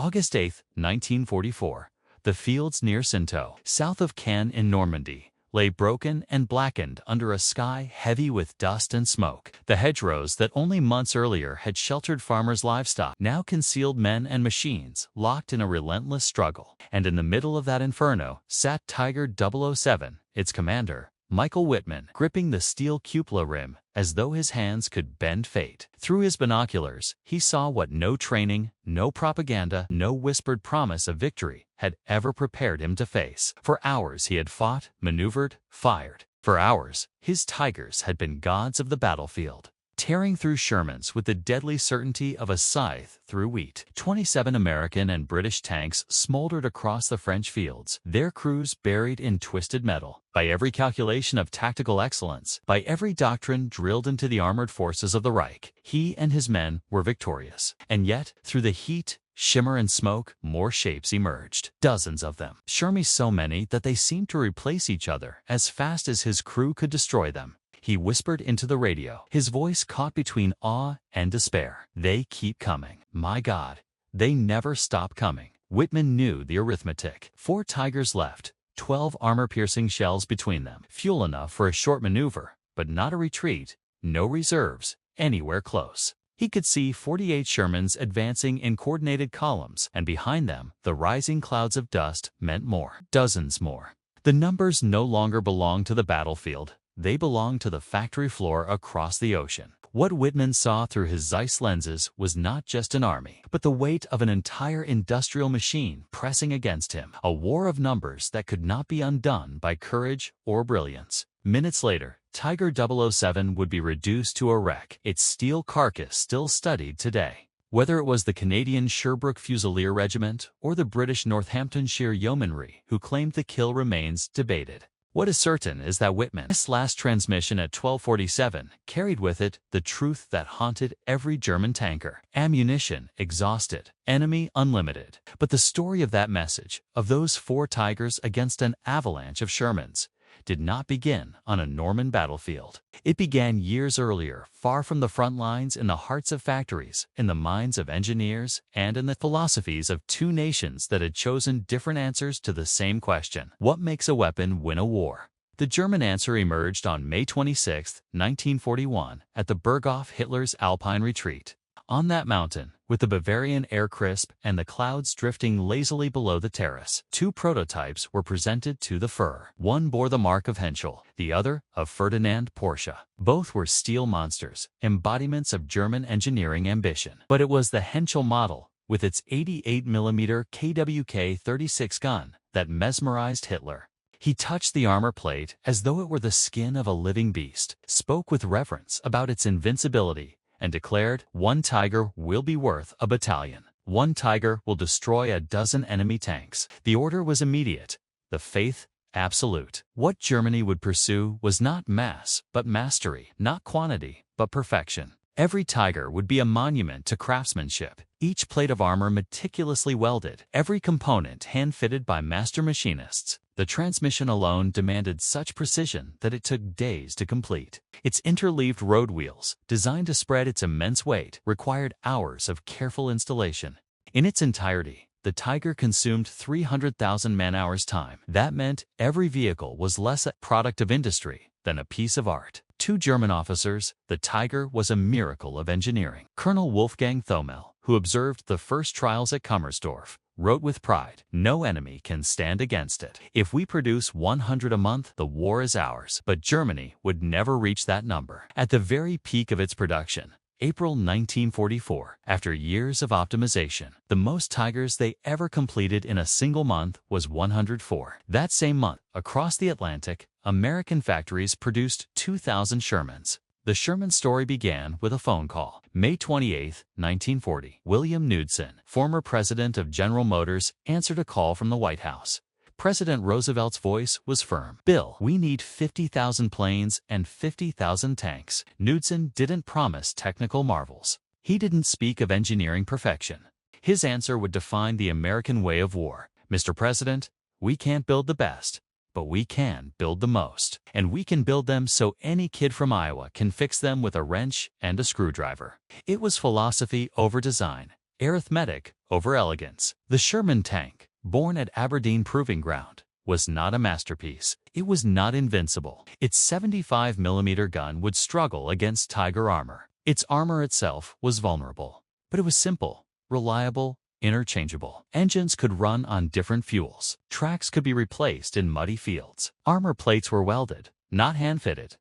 August 8, 1944. The fields near Cinto, south of Caen in Normandy, lay broken and blackened under a sky heavy with dust and smoke. The hedgerows that only months earlier had sheltered farmers' livestock now concealed men and machines locked in a relentless struggle. And in the middle of that inferno sat Tiger 007, its commander, Michael Wittmann, gripping the steel cupola rim as though his hands could bend fate. Through his binoculars, he saw what no training, no propaganda, no whispered promise of victory had ever prepared him to face. For hours he had fought, maneuvered, fired. For hours, his tigers had been gods of the battlefield, tearing through Shermans with the deadly certainty of a scythe through wheat. 27 American and British tanks smoldered across the French fields, their crews buried in twisted metal. By every calculation of tactical excellence, by every doctrine drilled into the armored forces of the Reich, he and his men were victorious. And yet, through the heat, shimmer, and smoke, more shapes emerged. Dozens of them. Shermans so many that they seemed to replace each other as fast as his crew could destroy them. He whispered into the radio, his voice caught between awe and despair. They keep coming. My God, they never stop coming. Wittmann knew the arithmetic. 4 tigers left, 12 armor-piercing shells between them. Fuel enough for a short maneuver, but not a retreat, no reserves, anywhere close. He could see 48 Shermans advancing in coordinated columns, and behind them, the rising clouds of dust meant more. Dozens more. The numbers no longer belonged to the battlefield. They belonged to the factory floor across the ocean. What Wittmann saw through his Zeiss lenses was not just an army, but the weight of an entire industrial machine pressing against him, a war of numbers that could not be undone by courage or brilliance. Minutes later, Tiger 007 would be reduced to a wreck, its steel carcass still studied today. Whether it was the Canadian Sherbrooke Fusilier Regiment or the British Northamptonshire Yeomanry who claimed the kill remains debated. What is certain is that Wittmann's last transmission at 12:47 carried with it the truth that haunted every German tanker: ammunition exhausted, enemy unlimited. But the story of that message, of those 4 tigers against an avalanche of Shermans, did not begin on a Norman battlefield. It began years earlier, far from the front lines, in the hearts of factories, in the minds of engineers, and in the philosophies of 2 nations that had chosen different answers to the same question: what makes a weapon win a war? The German answer emerged on May 26, 1941, at the Berghof, Hitler's Alpine retreat. On that mountain, with the Bavarian air crisp and the clouds drifting lazily below the terrace, 2 prototypes were presented to the Führer. One bore the mark of Henschel, the other of Ferdinand Porsche. Both were steel monsters, embodiments of German engineering ambition. But it was the Henschel model, with its 88mm KWK-36 gun, that mesmerized Hitler. He touched the armor plate as though it were the skin of a living beast, spoke with reverence about its invincibility, and declared, "One tiger will be worth a battalion. One tiger will destroy a dozen enemy tanks." The order was immediate, the faith absolute. What Germany would pursue was not mass, but mastery, not quantity, but perfection. Every tiger would be a monument to craftsmanship, each plate of armor meticulously welded, every component hand-fitted by master machinists. The transmission alone demanded such precision that it took days to complete. Its interleaved road wheels, designed to spread its immense weight, required hours of careful installation. In its entirety, the Tiger consumed 300,000 man-hours time. That meant every vehicle was less a product of industry than a piece of art. 2 German officers, the Tiger was a miracle of engineering. Colonel Wolfgang Thomel, who observed the first trials at Kummersdorf, wrote with pride, "No enemy can stand against it. If we produce 100 a month, the war is ours." But Germany would never reach that number. At the very peak of its production, April 1944, after years of optimization, the most Tigers they ever completed in a single month was 104. That same month, across the Atlantic, American factories produced 2,000 Shermans. The Sherman story began with a phone call. May 28, 1940. William Knudsen, former president of General Motors, answered a call from the White House. President Roosevelt's voice was firm. "Bill, we need 50,000 planes and 50,000 tanks." Knudsen didn't promise technical marvels. He didn't speak of engineering perfection. His answer would define the American way of war. "Mr. President, we can't build the best, but we can build the most. And we can build them so any kid from Iowa can fix them with a wrench and a screwdriver." It was philosophy over design, arithmetic over elegance. The Sherman tank, born at Aberdeen Proving Ground, was not a masterpiece. It was not invincible. Its 75mm gun would struggle against Tiger armor. Its armor itself was vulnerable. But it was simple, reliable, interchangeable. Engines could run on different fuels. Tracks could be replaced in muddy fields. Armor plates were welded, not hand-fitted.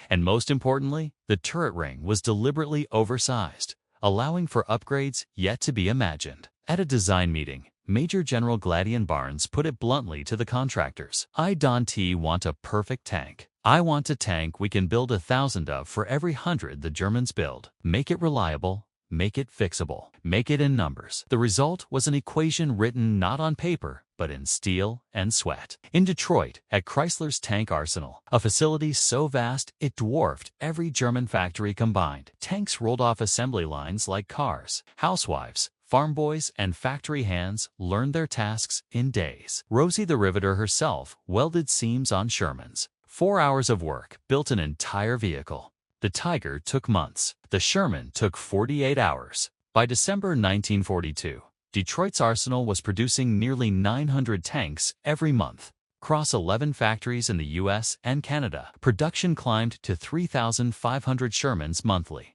And most importantly, the turret ring was deliberately oversized, allowing for upgrades yet to be imagined. At a design meeting, Major General Gladian Barnes put it bluntly to the contractors. "I don't want a perfect tank. I want a tank we can build 1,000 of for every 100 the Germans build. Make it reliable, make it fixable, make it in numbers." The result was an equation written not on paper, but in steel and sweat. In Detroit, at Chrysler's Tank Arsenal, a facility so vast it dwarfed every German factory combined, tanks rolled off assembly lines like cars. Housewives, farm boys, and factory hands learned their tasks in days. Rosie the Riveter herself welded seams on Shermans. 4 hours of work built an entire vehicle. The Tiger took months. The Sherman took 48 hours. By December 1942, Detroit's arsenal was producing nearly 900 tanks every month. Across 11 factories in the U.S. and Canada, production climbed to 3,500 Shermans monthly.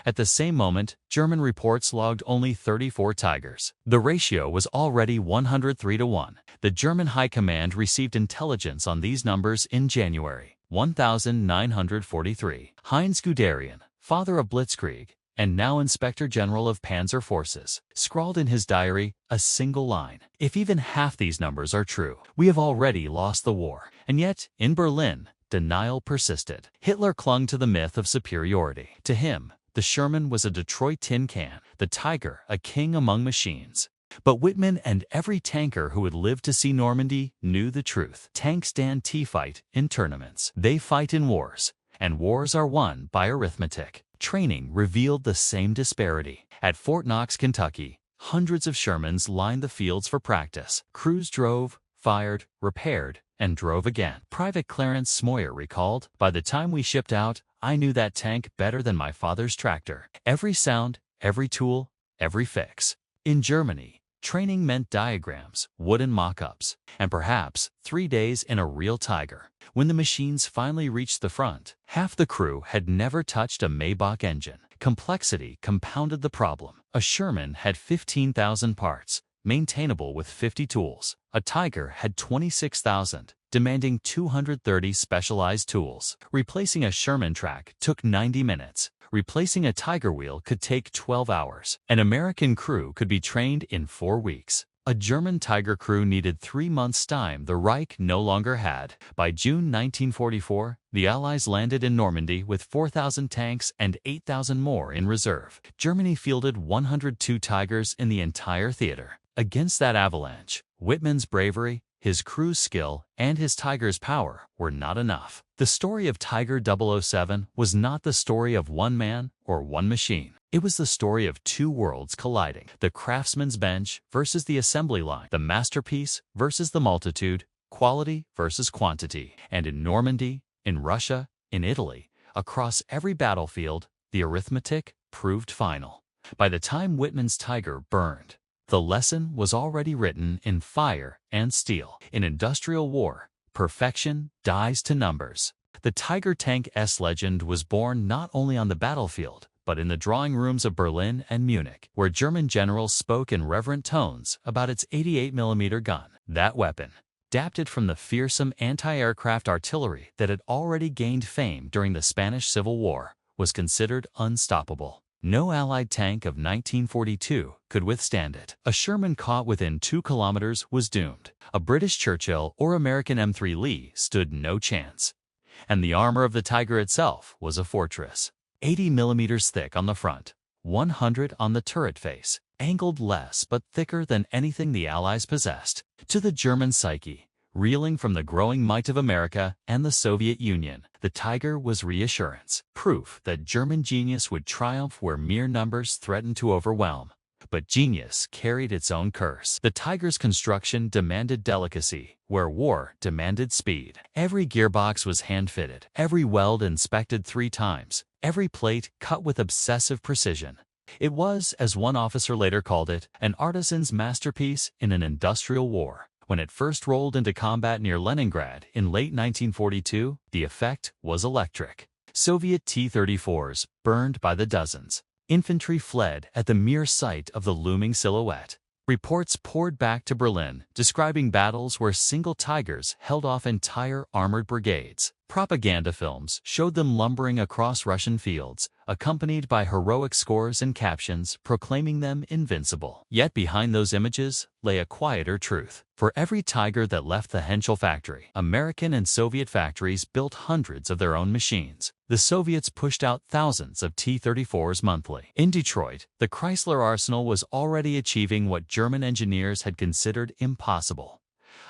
At the same moment, German reports logged only 34 Tigers. The ratio was already 103-1. The German High Command received intelligence on these numbers in January 1943. Heinz Guderian, father of Blitzkrieg, and now Inspector General of Panzer Forces, scrawled in his diary a single line: "If even half these numbers are true, we have already lost the war." And yet, in Berlin, denial persisted. Hitler clung to the myth of superiority. To him, the Sherman was a Detroit tin can, the Tiger a king among machines. But Wittmann and every tanker who had lived to see Normandy knew the truth. Tanks stand T-fight in tournaments. They fight in wars, and wars are won by arithmetic. Training revealed the same disparity. At Fort Knox, Kentucky, hundreds of Shermans lined the fields for practice. Crews drove, fired, repaired, and drove again. Private Clarence Smoyer recalled, "By the time we shipped out, I knew that tank better than my father's tractor. Every sound, every tool, every fix." In Germany, training meant diagrams, wooden mock-ups, and perhaps 3 days in a real Tiger. When the machines finally reached the front, half the crew had never touched a Maybach engine. Complexity compounded the problem. A Sherman had 15,000 parts, maintainable with 50 tools. A Tiger had 26,000, demanding 230 specialized tools. Replacing a Sherman track took 90 minutes. Replacing a Tiger wheel could take 12 hours. An American crew could be trained in 4 weeks. A German Tiger crew needed 3 months' time the Reich no longer had. By June 1944, the Allies landed in Normandy with 4,000 tanks and 8,000 more in reserve. Germany fielded 102 Tigers in the entire theater. Against that avalanche, Wittmann's bravery, his crew's skill, and his Tiger's power were not enough. The story of Tiger 007 was not the story of one man or one machine. It was the story of 2 worlds colliding: the craftsman's bench versus the assembly line, the masterpiece versus the multitude, quality versus quantity. And in Normandy, in Russia, in Italy, across every battlefield, the arithmetic proved final. By the time Wittmann's Tiger burned, the lesson was already written in fire and steel. In industrial war, perfection dies to numbers. The Tiger Tank S legend was born not only on the battlefield, but in the drawing rooms of Berlin and Munich, where German generals spoke in reverent tones about its 88mm gun. That weapon, adapted from the fearsome anti-aircraft artillery that had already gained fame during the Spanish Civil War, was considered unstoppable. No Allied tank of 1942 could withstand it. A Sherman caught within 2 kilometers was doomed. A British Churchill or American M3 Lee stood no chance. And the armor of the Tiger itself was a fortress. 80 millimeters thick on the front, 100 on the turret face, angled less but thicker than anything the Allies possessed. To the German psyche, reeling from the growing might of America and the Soviet Union, the Tiger was reassurance, proof that German genius would triumph where mere numbers threatened to overwhelm. But genius carried its own curse. The Tiger's construction demanded delicacy, where war demanded speed. Every gearbox was hand-fitted, every weld inspected 3 times, every plate cut with obsessive precision. It was, as one officer later called it, an artisan's masterpiece in an industrial war. When it first rolled into combat near Leningrad in late 1942, the effect was electric. Soviet T-34s burned by the dozens. Infantry fled at the mere sight of the looming silhouette. Reports poured back to Berlin, describing battles where single Tigers held off entire armored brigades. Propaganda films showed them lumbering across Russian fields, accompanied by heroic scores and captions proclaiming them invincible. Yet behind those images lay a quieter truth. For every Tiger that left the Henschel factory, American and Soviet factories built hundreds of their own machines. The Soviets pushed out thousands of T-34s monthly. In Detroit, the Chrysler arsenal was already achieving what German engineers had considered impossible: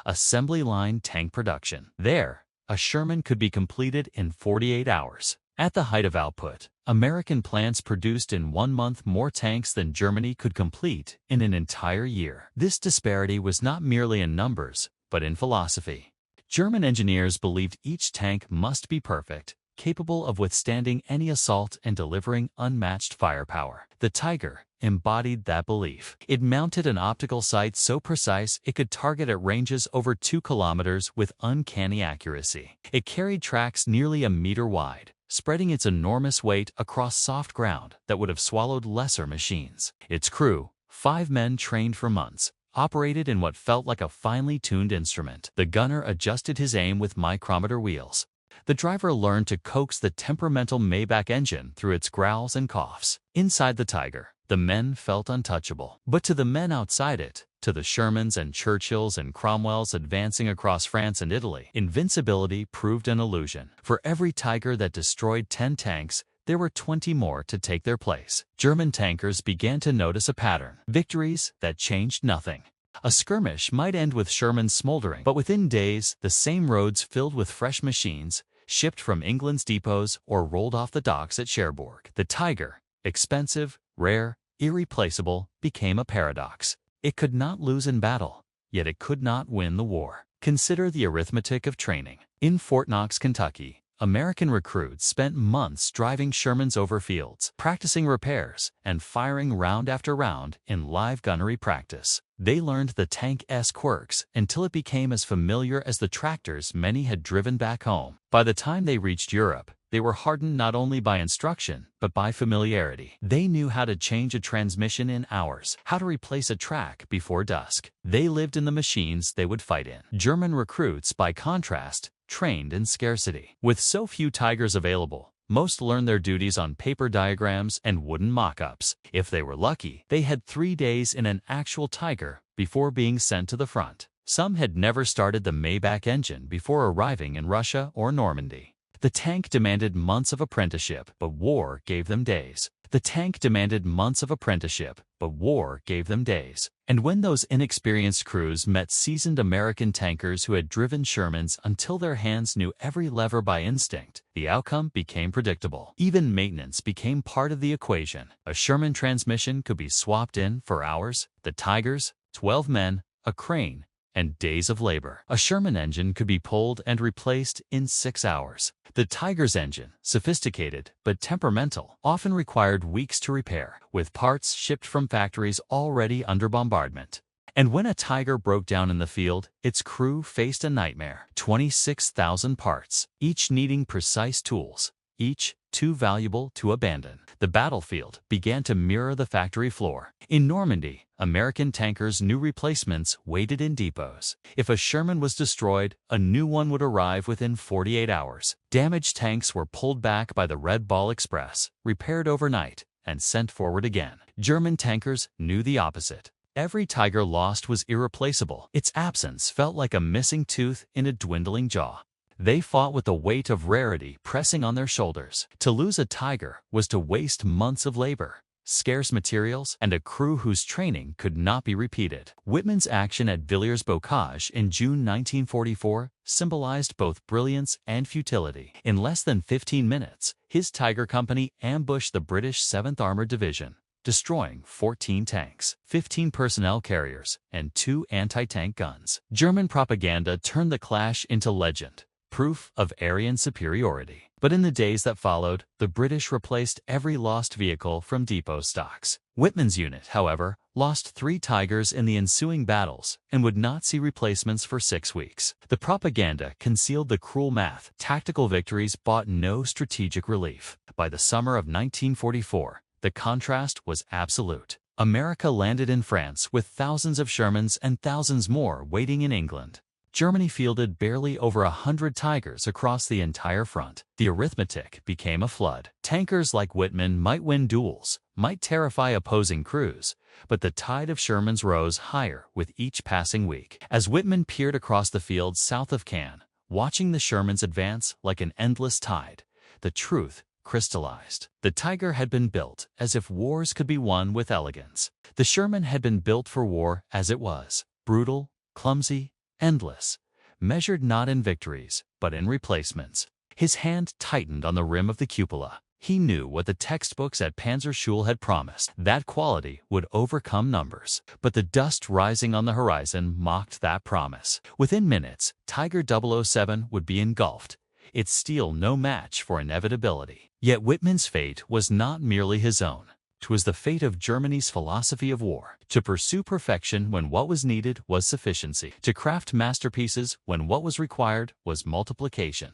assembly line tank production. There, a Sherman could be completed in 48 hours. At the height of output, American plants produced in 1 month more tanks than Germany could complete in an entire year. This disparity was not merely in numbers, but in philosophy. German engineers believed each tank must be perfect, capable of withstanding any assault and delivering unmatched firepower. The Tiger embodied that belief. It mounted an optical sight so precise it could target at ranges over 2 kilometers with uncanny accuracy. It carried tracks nearly a meter wide, spreading its enormous weight across soft ground that would have swallowed lesser machines. Its crew, 5 men trained for months, operated in what felt like a finely tuned instrument. The gunner adjusted his aim with micrometer wheels. The driver learned to coax the temperamental Maybach engine through its growls and coughs. Inside the Tiger, the men felt untouchable. But to the men outside it, to the Shermans and Churchills and Cromwells advancing across France and Italy, invincibility proved an illusion. For every Tiger that destroyed 10 tanks, there were 20 more to take their place. German tankers began to notice a pattern: victories that changed nothing. A skirmish might end with Shermans smoldering, but within days, the same roads filled with fresh machines, shipped from England's depots or rolled off the docks at Cherbourg. The Tiger, expensive, rare, irreplaceable, became a paradox. It could not lose in battle, yet it could not win the war. Consider the arithmetic of training. In Fort Knox, Kentucky, American recruits spent months driving Shermans over fields, practicing repairs, and firing round after round in live gunnery practice. They learned the tank's quirks until it became as familiar as the tractors many had driven back home. By the time they reached Europe, they were hardened not only by instruction, but by familiarity. They knew how to change a transmission in hours, how to replace a track before dusk. They lived in the machines they would fight in. German recruits, by contrast, trained in scarcity. With so few Tigers available, most learned their duties on paper diagrams and wooden mock-ups. If they were lucky, they had 3 days in an actual Tiger before being sent to the front. Some had never started the Maybach engine before arriving in Russia or Normandy. The tank demanded months of apprenticeship, but war gave them days. The tank demanded months of apprenticeship, but war gave them days. And when those inexperienced crews met seasoned American tankers who had driven Shermans until their hands knew every lever by instinct, the outcome became predictable. Even maintenance became part of the equation. A Sherman transmission could be swapped in for hours. The Tigers, 12 men, a crane, and days of labor. A Sherman engine could be pulled and replaced in 6 hours. The Tiger's engine, sophisticated but temperamental, often required weeks to repair, with parts shipped from factories already under bombardment. And when a Tiger broke down in the field, its crew faced a nightmare: 26,000 parts, each needing precise tools, each too valuable to abandon. The battlefield began to mirror the factory floor. In Normandy, American tankers' new replacements waited in depots. If a Sherman was destroyed, a new one would arrive within 48 hours. Damaged tanks were pulled back by the Red Ball Express, repaired overnight, and sent forward again. German tankers knew the opposite. Every Tiger lost was irreplaceable. Its absence felt like a missing tooth in a dwindling jaw. They fought with the weight of rarity pressing on their shoulders. To lose a Tiger was to waste months of labor, scarce materials, and a crew whose training could not be repeated. Wittmann's action at Villers-Bocage in June 1944 symbolized both brilliance and futility. In less than 15 minutes, his Tiger Company ambushed the British 7th Armored Division, destroying 14 tanks, 15 personnel carriers, and 2 anti-tank guns. German propaganda turned the clash into legend. proof of Aryan superiority. But in the days that followed, the British replaced every lost vehicle from depot stocks. Wittmann's unit, however, lost 3 Tigers in the ensuing battles and would not see replacements for 6 weeks. The propaganda concealed the cruel math. Tactical victories bought no strategic relief. By the summer of 1944, the contrast was absolute. America landed in France with thousands of Shermans and thousands more waiting in England. Germany fielded barely over 100 Tigers across the entire front. The arithmetic became a flood. Tankers like Wittmann might win duels, might terrify opposing crews, but the tide of Shermans rose higher with each passing week. As Wittmann peered across the fields south of Cannes, watching the Shermans advance like an endless tide, the truth crystallized. The Tiger had been built as if wars could be won with elegance. The Sherman had been built for war as it was, brutal, clumsy, endless, measured not in victories, but in replacements. His hand tightened on the rim of the cupola. He knew what the textbooks at Panzerschule had promised. That quality would overcome numbers. But the dust rising on the horizon mocked that promise. Within minutes, Tiger 007 would be engulfed, its steel no match for inevitability. Yet Wittmann's fate was not merely his own. 'Twas the fate of Germany's philosophy of war, to pursue perfection when what was needed was sufficiency, to craft masterpieces when what was required was multiplication.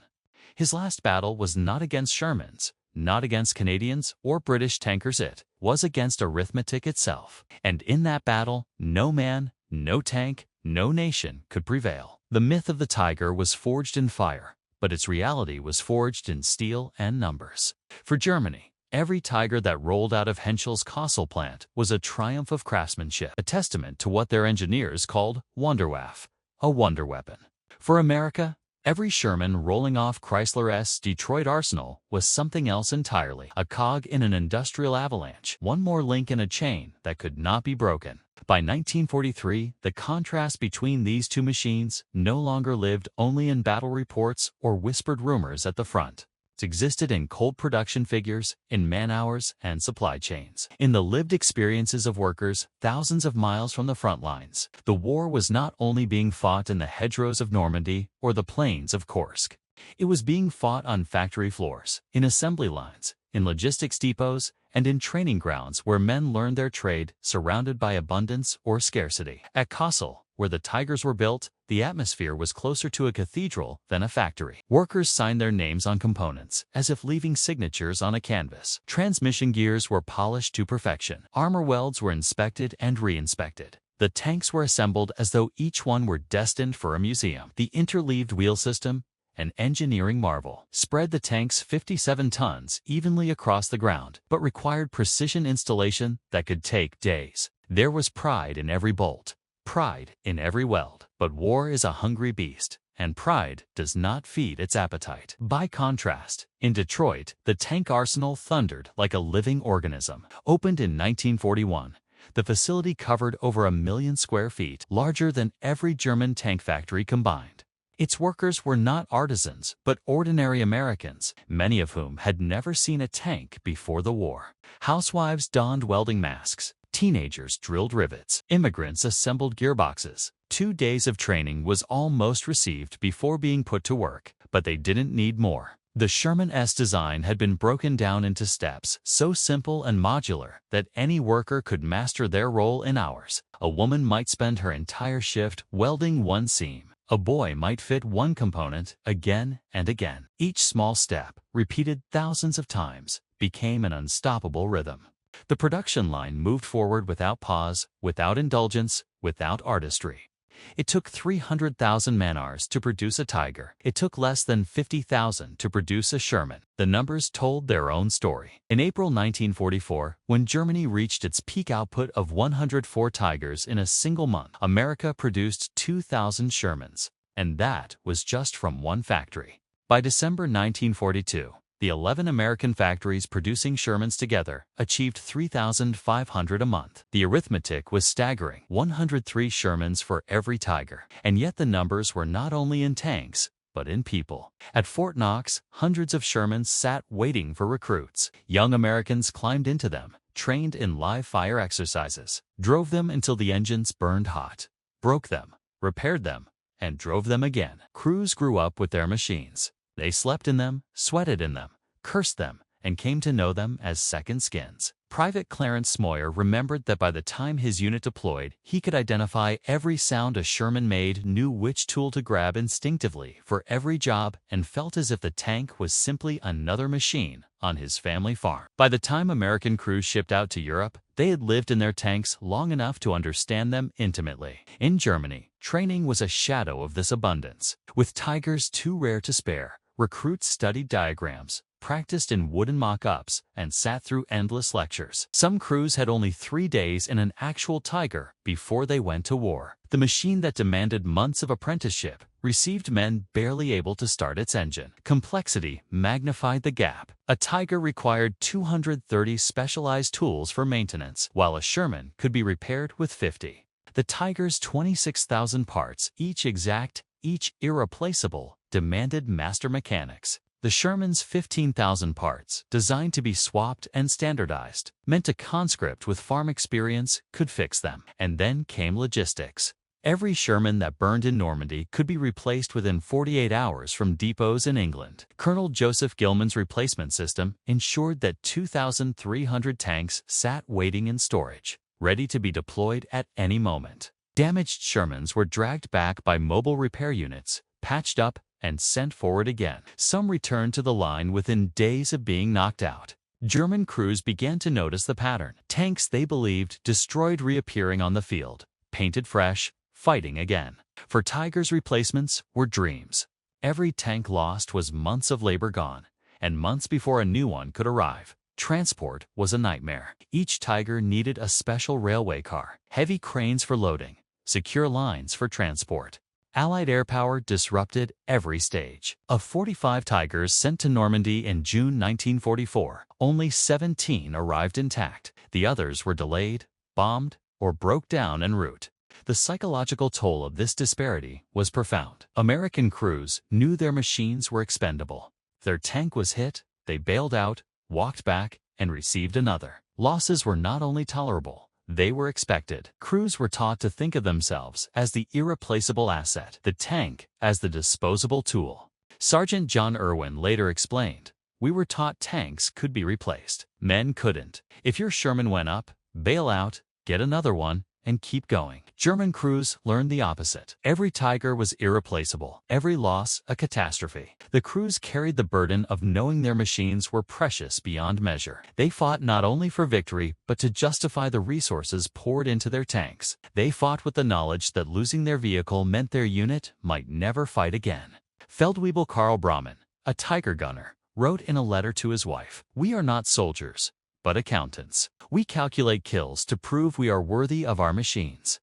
His last battle was not against Shermans, not against Canadians or British tankers, it was against arithmetic itself. And in that battle, no man, no tank, no nation could prevail. The myth of the Tiger was forged in fire, but its reality was forged in steel and numbers. For Germany, every Tiger that rolled out of Henschel's Kassel plant was a triumph of craftsmanship, a testament to what their engineers called Wunderwaffe, a wonder weapon. For America, every Sherman rolling off Chrysler's Detroit arsenal was something else entirely, a cog in an industrial avalanche, one more link in a chain that could not be broken. By 1943, the contrast between these two machines no longer lived only in battle reports or whispered rumors at the front. It existed in cold production figures, in man-hours and supply chains, in the lived experiences of workers thousands of miles from the front lines. The war was not only being fought in the hedgerows of Normandy or the plains of Kursk. It was being fought on factory floors, in assembly lines, in logistics depots, and in training grounds where men learned their trade, surrounded by abundance or scarcity. At Kassel, where the Tigers were built, the atmosphere was closer to a cathedral than a factory. Workers signed their names on components, as if leaving signatures on a canvas. Transmission gears were polished to perfection. Armor welds were inspected and re-inspected. The tanks were assembled as though each one were destined for a museum. The interleaved wheel system, an engineering marvel, spread the tank's 57 tons evenly across the ground, but required precision installation that could take days. There was pride in every bolt, pride in every weld. But war is a hungry beast, and pride does not feed its appetite. By contrast, in Detroit, the tank arsenal thundered like a living organism. Opened in 1941, the facility covered over 1 million square feet, larger than every German tank factory combined. Its workers were not artisans, but ordinary Americans, many of whom had never seen a tank before the war. Housewives donned welding masks. Teenagers drilled rivets. Immigrants assembled gearboxes. 2 days of training was all most received before being put to work, but they didn't need more. The Sherman S design had been broken down into steps, so simple and modular that any worker could master their role in hours. A woman might spend her entire shift welding one seam. A boy might fit one component again and again. Each small step, repeated thousands of times, became an unstoppable rhythm. The production line moved forward without pause, without indulgence, without artistry. It took 300,000 man-hours to produce a Tiger. It took less than 50,000 to produce a Sherman. The numbers told their own story. In April 1944, when Germany reached its peak output of 104 Tigers in a single month, America produced 2,000 Shermans, and that was just from one factory. By December 1942, the 11 American factories producing Shermans together achieved 3,500 a month. The arithmetic was staggering: 103 Shermans for every Tiger. And yet the numbers were not only in tanks, but in people. At Fort Knox, hundreds of Shermans sat waiting for recruits. Young Americans climbed into them, trained in live fire exercises, drove them until the engines burned hot, broke them, repaired them, and drove them again. Crews grew up with their machines. They slept in them, sweated in them, cursed them, and came to know them as second skins. Private Clarence Smoyer remembered that by the time his unit deployed, he could identify every sound a Sherman made, knew which tool to grab instinctively for every job, and felt as if the tank was simply another machine on his family farm. By the time American crews shipped out to Europe, they had lived in their tanks long enough to understand them intimately. In Germany, training was a shadow of this abundance. With Tigers too rare to spare, recruits studied diagrams, practiced in wooden mock-ups, and sat through endless lectures. Some crews had only 3 days in an actual Tiger before they went to war. The machine that demanded months of apprenticeship received men barely able to start its engine. Complexity magnified the gap. A Tiger required 230 specialized tools for maintenance, while a Sherman could be repaired with 50. The Tiger's 26,000 parts, each exact, each irreplaceable, demanded master mechanics. The Sherman's 15,000 parts, designed to be swapped and standardized, meant a conscript with farm experience could fix them. And then came logistics. Every Sherman that burned in Normandy could be replaced within 48 hours from depots in England. Colonel Joseph Gilman's replacement system ensured that 2,300 tanks sat waiting in storage, ready to be deployed at any moment. Damaged Shermans were dragged back by mobile repair units, patched up, and sent forward again. Some returned to the line within days of being knocked out. German crews began to notice the pattern. Tanks they believed destroyed reappearing on the field, painted fresh, fighting again. For Tigers, replacements were dreams. Every tank lost was months of labor gone, and months before a new one could arrive. Transport was a nightmare. Each Tiger needed a special railway car, heavy cranes for loading, secure lines for transport. Allied air power disrupted every stage. Of 45 Tigers sent to Normandy in June 1944, only 17 arrived intact. The others were delayed, bombed, or broke down en route. The psychological toll of this disparity was profound. American crews knew their machines were expendable. If their tank was hit, they bailed out, walked back, and received another. Losses were not only tolerable, they were expected. Crews were taught to think of themselves as the irreplaceable asset, the tank as the disposable tool. Sergeant John Irwin later explained, "We were taught tanks could be replaced. Men couldn't. If your Sherman went up, bail out, get another one, and keep going." German crews learned the opposite. Every Tiger was irreplaceable, every loss a catastrophe. The crews carried the burden of knowing their machines were precious beyond measure. They fought not only for victory, but to justify the resources poured into their tanks. They fought with the knowledge that losing their vehicle meant their unit might never fight again. Feldwebel Karl Braumann, a Tiger gunner, wrote in a letter to his wife, "We are not soldiers, but accountants. We calculate kills to prove we are worthy of our machines.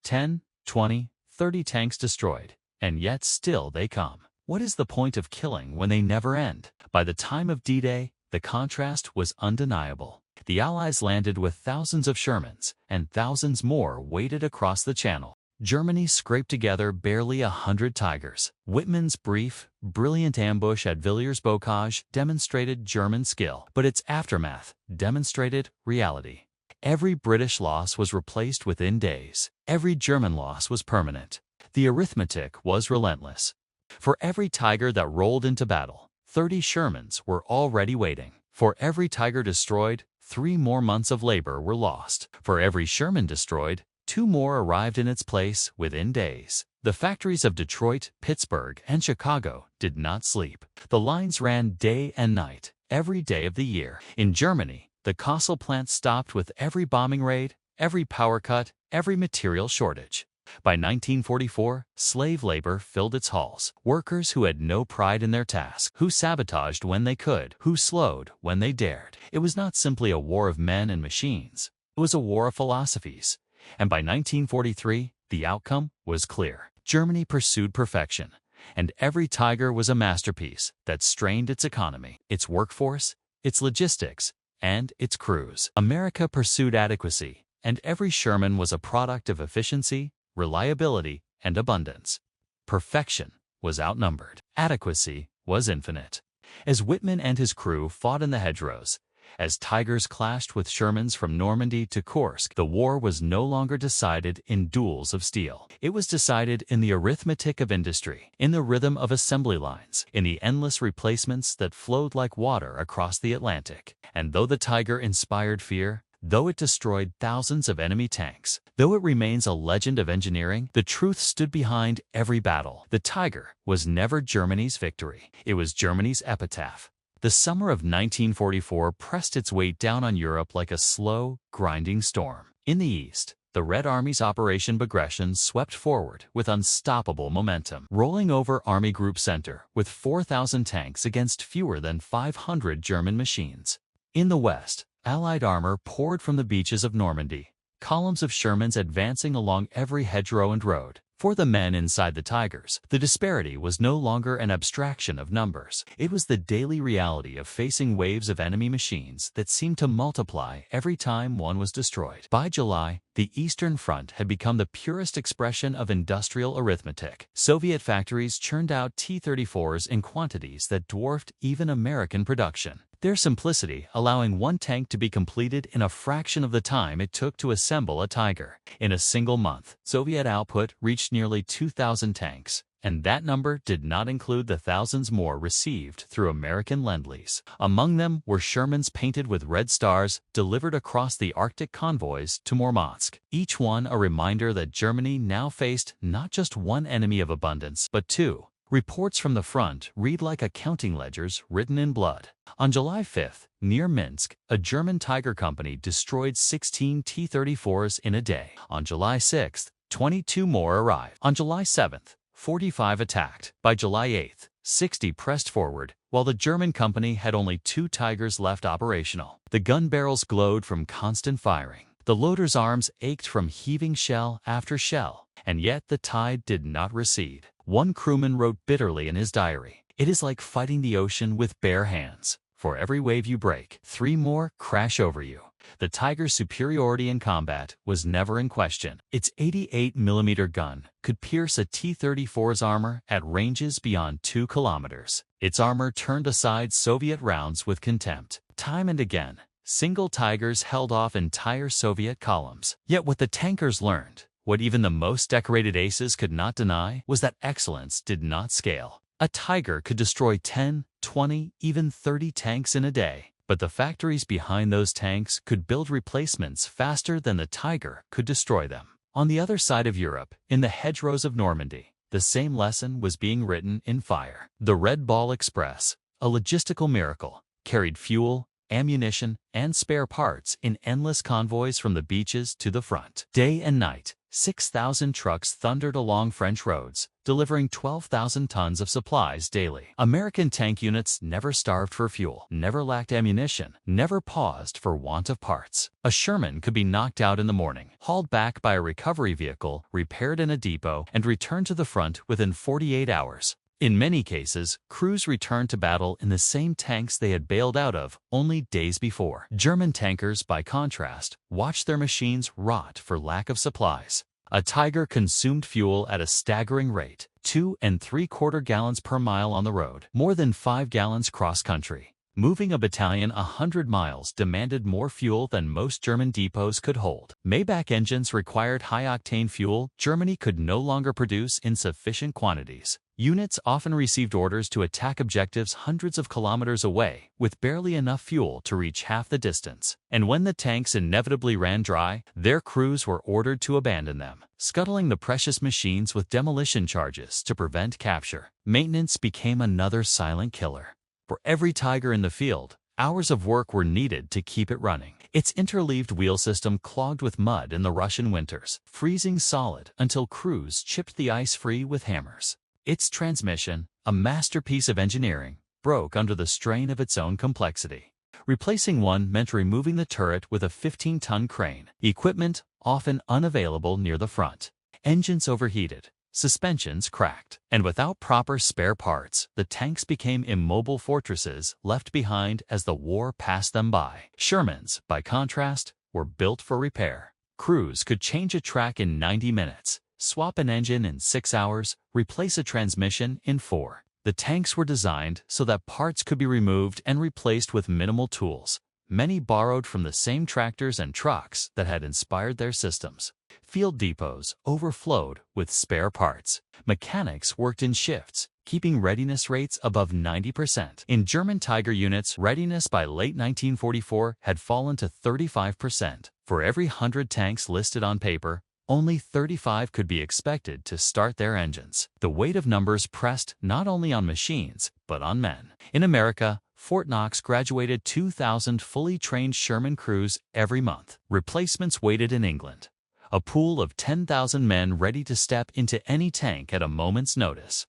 10, 20, 30 tanks destroyed, and yet still they come. What is the point of killing when they never end?" By the time of D-Day, the contrast was undeniable. The Allies landed with thousands of Shermans, and thousands more waited across the Channel. Germany scraped together barely 100 Tigers. Wittmann's brief, brilliant ambush at Villers-Bocage demonstrated German skill, but its aftermath demonstrated reality. Every British loss was replaced within days. Every German loss was permanent. The arithmetic was relentless. For every Tiger that rolled into battle, 30 Shermans were already waiting. For every Tiger destroyed, 3 more months of labor were lost. For every Sherman destroyed, 2 more arrived in its place within days. The factories of Detroit, Pittsburgh, and Chicago did not sleep. The lines ran day and night, every day of the year. In Germany, the Kassel plant stopped with every bombing raid, every power cut, every material shortage. By 1944, slave labor filled its halls. Workers who had no pride in their task, who sabotaged when they could, who slowed when they dared. It was not simply a war of men and machines. It was a war of philosophies. And by 1943, the outcome was clear. Germany pursued perfection, and every Tiger was a masterpiece that strained its economy, its workforce, its logistics, and its crews. America pursued adequacy, and every Sherman was a product of efficiency, reliability, and abundance. Perfection was outnumbered. Adequacy was infinite. As Wittmann and his crew fought in the hedgerows, As Tigers clashed with Shermans from Normandy to Kursk, the war was no longer decided in duels of steel. It was decided in the arithmetic of industry, in the rhythm of assembly lines, in the endless replacements that flowed like water across the Atlantic. And though the Tiger inspired fear, though it destroyed thousands of enemy tanks, though it remains a legend of engineering, the truth stood behind every battle. The Tiger was never Germany's victory. It was Germany's epitaph. The summer of 1944 pressed its weight down on Europe like a slow, grinding storm. In the east, the Red Army's Operation Bagration swept forward with unstoppable momentum, rolling over Army Group Center with 4,000 tanks against fewer than 500 German machines. In the west, Allied armor poured from the beaches of Normandy, columns of Shermans advancing along every hedgerow and road. For the men inside the Tigers, the disparity was no longer an abstraction of numbers. It was the daily reality of facing waves of enemy machines that seemed to multiply every time one was destroyed. By July, the Eastern Front had become the purest expression of industrial arithmetic. Soviet factories churned out T-34s in quantities that dwarfed even American production. Their simplicity allowing one tank to be completed in a fraction of the time it took to assemble a Tiger. In a single month, Soviet output reached nearly 2,000 tanks, and that number did not include the thousands more received through American Lend-Lease. Among them were Shermans painted with red stars delivered across the Arctic convoys to Murmansk, each one a reminder that Germany now faced not just one enemy of abundance, but two. Reports from the front read like accounting ledgers written in blood. On July 5th, near Minsk, a German Tiger company destroyed 16 T-34s in a day. On July 6th, 22 more arrived. On July 7th, 45 attacked. By July 8th, 60 pressed forward, while the German company had only 2 Tigers left operational. The gun barrels glowed from constant firing. The loader's arms ached from heaving shell after shell, and yet the tide did not recede. One crewman wrote bitterly in his diary, "It is like fighting the ocean with bare hands. For every wave you break, 3 more crash over you." The Tiger's superiority in combat was never in question. Its 88mm gun could pierce a T-34's armor at ranges beyond 2 kilometers. Its armor turned aside Soviet rounds with contempt. Time and again, single Tigers held off entire Soviet columns. Yet what the tankers learned, what even the most decorated aces could not deny, was that excellence did not scale. A Tiger could destroy 10, 20, even 30 tanks in a day, but the factories behind those tanks could build replacements faster than the Tiger could destroy them. On the other side of Europe, in the hedgerows of Normandy, the same lesson was being written in fire. The Red Ball Express, a logistical miracle, carried fuel, ammunition, and spare parts in endless convoys from the beaches to the front. Day and night, 6,000 trucks thundered along French roads, delivering 12,000 tons of supplies daily. American tank units never starved for fuel, never lacked ammunition, never paused for want of parts. A Sherman could be knocked out in the morning, hauled back by a recovery vehicle, repaired in a depot, and returned to the front within 48 hours. In many cases, crews returned to battle in the same tanks they had bailed out of only days before. German tankers, by contrast, watched their machines rot for lack of supplies. A Tiger consumed fuel at a staggering rate, 2 3/4 gallons per mile on the road, more than 5 gallons cross-country. Moving a battalion 100 miles demanded more fuel than most German depots could hold. Maybach engines required high-octane fuel Germany could no longer produce in sufficient quantities. Units often received orders to attack objectives hundreds of kilometers away with barely enough fuel to reach half the distance. And when the tanks inevitably ran dry, their crews were ordered to abandon them, scuttling the precious machines with demolition charges to prevent capture. Maintenance became another silent killer. For every Tiger in the field, hours of work were needed to keep it running. Its interleaved wheel system clogged with mud in the Russian winters, freezing solid until crews chipped the ice free with hammers. Its transmission, a masterpiece of engineering, broke under the strain of its own complexity. Replacing one meant removing the turret with a 15-ton crane, equipment often unavailable near the front. Engines overheated, suspensions cracked, and without proper spare parts, the tanks became immobile fortresses left behind as the war passed them by. Shermans, by contrast, were built for repair. Crews could change a track in 90 minutes, swap an engine in 6 hours, replace a transmission in 4. The tanks were designed so that parts could be removed and replaced with minimal tools, many borrowed from the same tractors and trucks that had inspired their systems. Field depots overflowed with spare parts. Mechanics worked in shifts, keeping readiness rates above 90%. In German Tiger units, readiness by late 1944 had fallen to 35%. For every 100 tanks listed on paper, only 35 could be expected to start their engines. The weight of numbers pressed not only on machines, but on men. In America, Fort Knox graduated 2,000 fully trained Sherman crews every month. Replacements waited in England, a pool of 10,000 men ready to step into any tank at a moment's notice.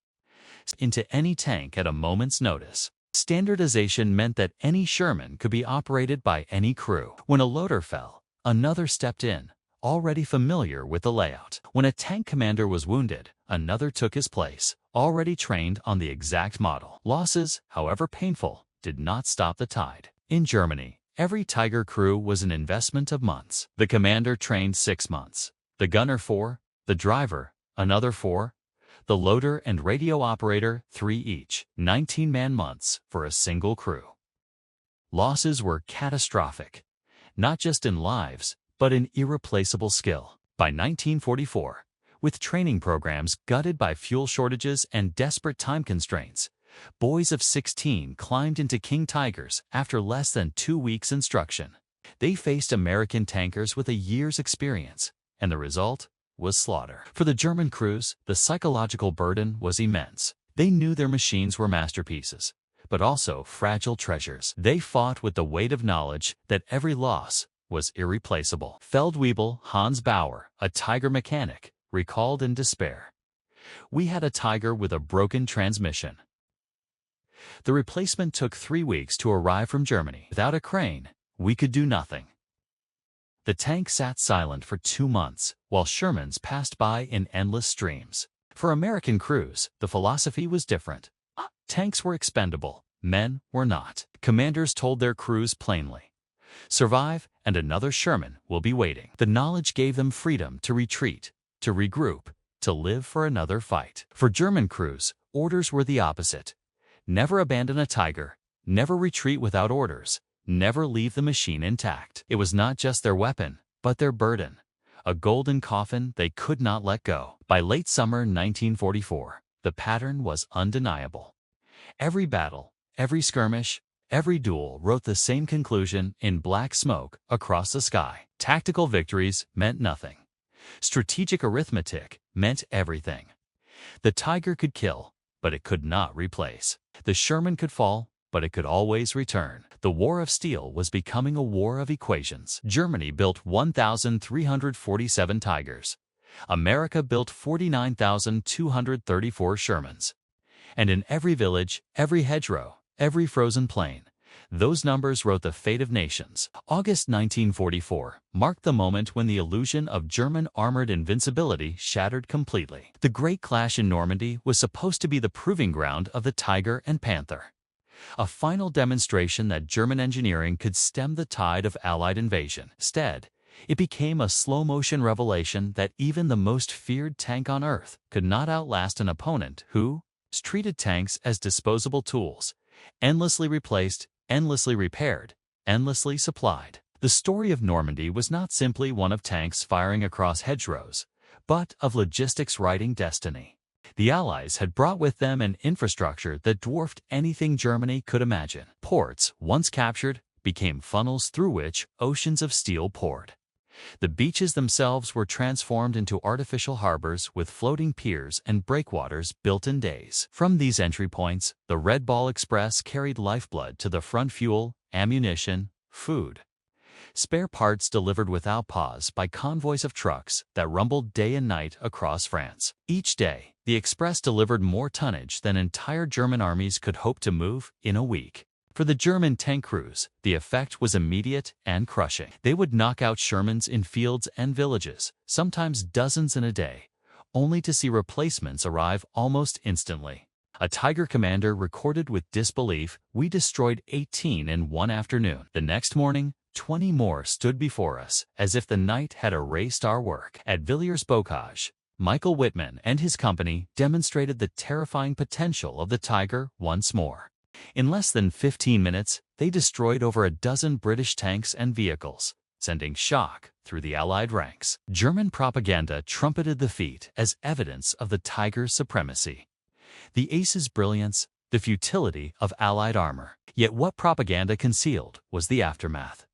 Standardization meant that any Sherman could be operated by any crew. When a loader fell, another stepped in, already familiar with the layout. When a tank commander was wounded, another took his place, already trained on the exact model. Losses, however painful, did not stop the tide. In Germany, every Tiger crew was an investment of months. The commander trained 6 months, the gunner 4, the driver another 4, the loader and radio operator 3 each. 19-man months for a single crew. Losses were catastrophic, not just in lives, but in irreplaceable skill. By 1944, with training programs gutted by fuel shortages and desperate time constraints, boys of 16 climbed into King Tigers after less than 2 weeks' instruction. They faced American tankers with a year's experience, and the result was slaughter. For the German crews, the psychological burden was immense. They knew their machines were masterpieces, but also fragile treasures. They fought with the weight of knowledge that every loss was irreplaceable. Feldwebel Hans Bauer, a Tiger mechanic, recalled in despair, "We had a Tiger with a broken transmission. The replacement took 3 weeks to arrive from Germany. Without a crane, we could do nothing." The tank sat silent for 2 months, while Shermans passed by in endless streams. For American crews, the philosophy was different. Tanks were expendable, men were not. Commanders told their crews plainly, "Survive, and another Sherman will be waiting." The knowledge gave them freedom to retreat, to regroup, to live for another fight. For German crews, orders were the opposite. Never abandon a Tiger, never retreat without orders, never leave the machine intact. It was not just their weapon, but their burden, a golden coffin they could not let go. By late summer 1944, the pattern was undeniable. Every battle, every skirmish, every duel wrote the same conclusion in black smoke across the sky. Tactical victories meant nothing. Strategic arithmetic meant everything. The Tiger could kill, but it could not replace. The Sherman could fall, but it could always return. The War of Steel was becoming a war of equations. Germany built 1,347 Tigers. America built 49,234 Shermans. And in every village, every hedgerow, every frozen plain, those numbers wrote the fate of nations. August 1944 marked the moment when the illusion of German armored invincibility shattered completely. The Great Clash in Normandy was supposed to be the proving ground of the Tiger and Panther, a final demonstration that German engineering could stem the tide of Allied invasion. Instead, it became a slow-motion revelation that even the most feared tank on Earth could not outlast an opponent who treated tanks as disposable tools, endlessly replaced, endlessly repaired, endlessly supplied. The story of Normandy was not simply one of tanks firing across hedgerows, but of logistics writing destiny. The Allies had brought with them an infrastructure that dwarfed anything Germany could imagine. Ports, once captured, became funnels through which oceans of steel poured. The beaches themselves were transformed into artificial harbors with floating piers and breakwaters built in days. From these entry points, the Red Ball Express carried lifeblood to the front: fuel, ammunition, food. Spare parts delivered without pause by convoys of trucks that rumbled day and night across France. Each day, the Express delivered more tonnage than entire German armies could hope to move in a week. For the German tank crews, the effect was immediate and crushing. They would knock out Shermans in fields and villages, sometimes dozens in a day, only to see replacements arrive almost instantly. A Tiger commander recorded with disbelief, "We destroyed 18 in one afternoon. The next morning, 20 more stood before us, as if the night had erased our work." At Villers-Bocage, Michael Wittmann and his company demonstrated the terrifying potential of the Tiger once more. In less than 15 minutes, they destroyed over a dozen British tanks and vehicles, sending shock through the Allied ranks. German propaganda trumpeted the feat as evidence of the Tiger's supremacy, the Ace's brilliance, the futility of Allied armor. Yet what propaganda concealed was the aftermath.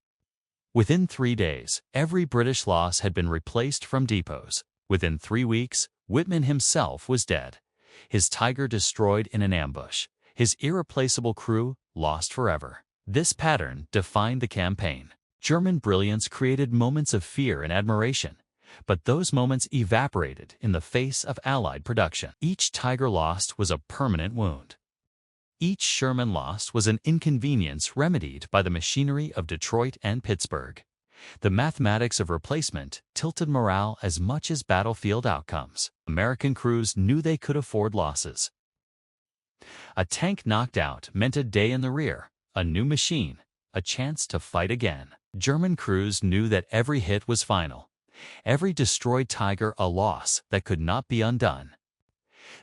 Within 3 days, every British loss had been replaced from depots. Within 3 weeks, Wittmann himself was dead, his Tiger destroyed in an ambush, his irreplaceable crew lost forever. This pattern defined the campaign. German brilliance created moments of fear and admiration, but those moments evaporated in the face of Allied production. Each Tiger lost was a permanent wound. Each Sherman lost was an inconvenience remedied by the machinery of Detroit and Pittsburgh. The mathematics of replacement tilted morale as much as battlefield outcomes. American crews knew they could afford losses. A tank knocked out meant a day in the rear, a new machine, a chance to fight again. German crews knew that every hit was final, every destroyed Tiger a loss that could not be undone.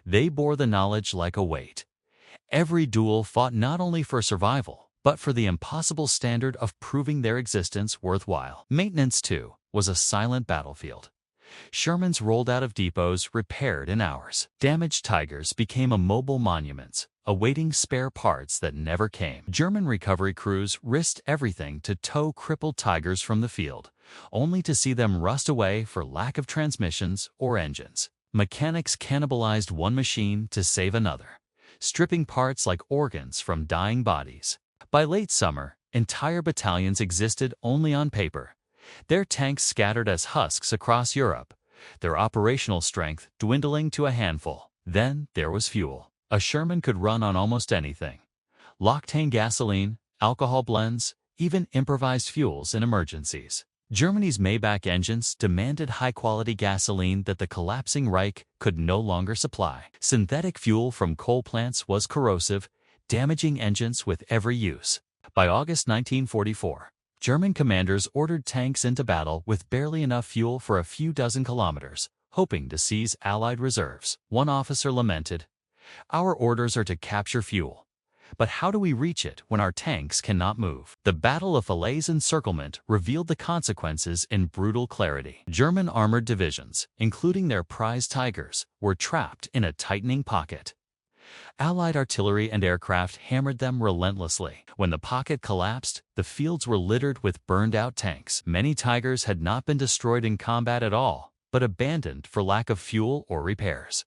They bore the knowledge like a weight. Every duel fought not only for survival, but for the impossible standard of proving their existence worthwhile. Maintenance, too, was a silent battlefield. Shermans rolled out of depots repaired in hours. Damaged Tigers became immobile monuments, awaiting spare parts that never came. German recovery crews risked everything to tow crippled Tigers from the field, only to see them rust away for lack of transmissions or engines. Mechanics cannibalized one machine to save another, stripping parts like organs from dying bodies. By late summer, entire battalions existed only on paper, their tanks scattered as husks across Europe, their operational strength dwindling to a handful. Then there was fuel. A Sherman could run on almost anything. Loctane gasoline, alcohol blends, even improvised fuels in emergencies. Germany's Maybach engines demanded high-quality gasoline that the collapsing Reich could no longer supply. Synthetic fuel from coal plants was corrosive, damaging engines with every use. By August 1944, German commanders ordered tanks into battle with barely enough fuel for a few dozen kilometers, hoping to seize Allied reserves. One officer lamented, "Our orders are to capture fuel. But how do we reach it when our tanks cannot move?" The Battle of Falaise encirclement revealed the consequences in brutal clarity. German armored divisions, including their prize Tigers, were trapped in a tightening pocket. Allied artillery and aircraft hammered them relentlessly. When the pocket collapsed, the fields were littered with burned-out tanks. Many Tigers had not been destroyed in combat at all, but abandoned for lack of fuel or repairs.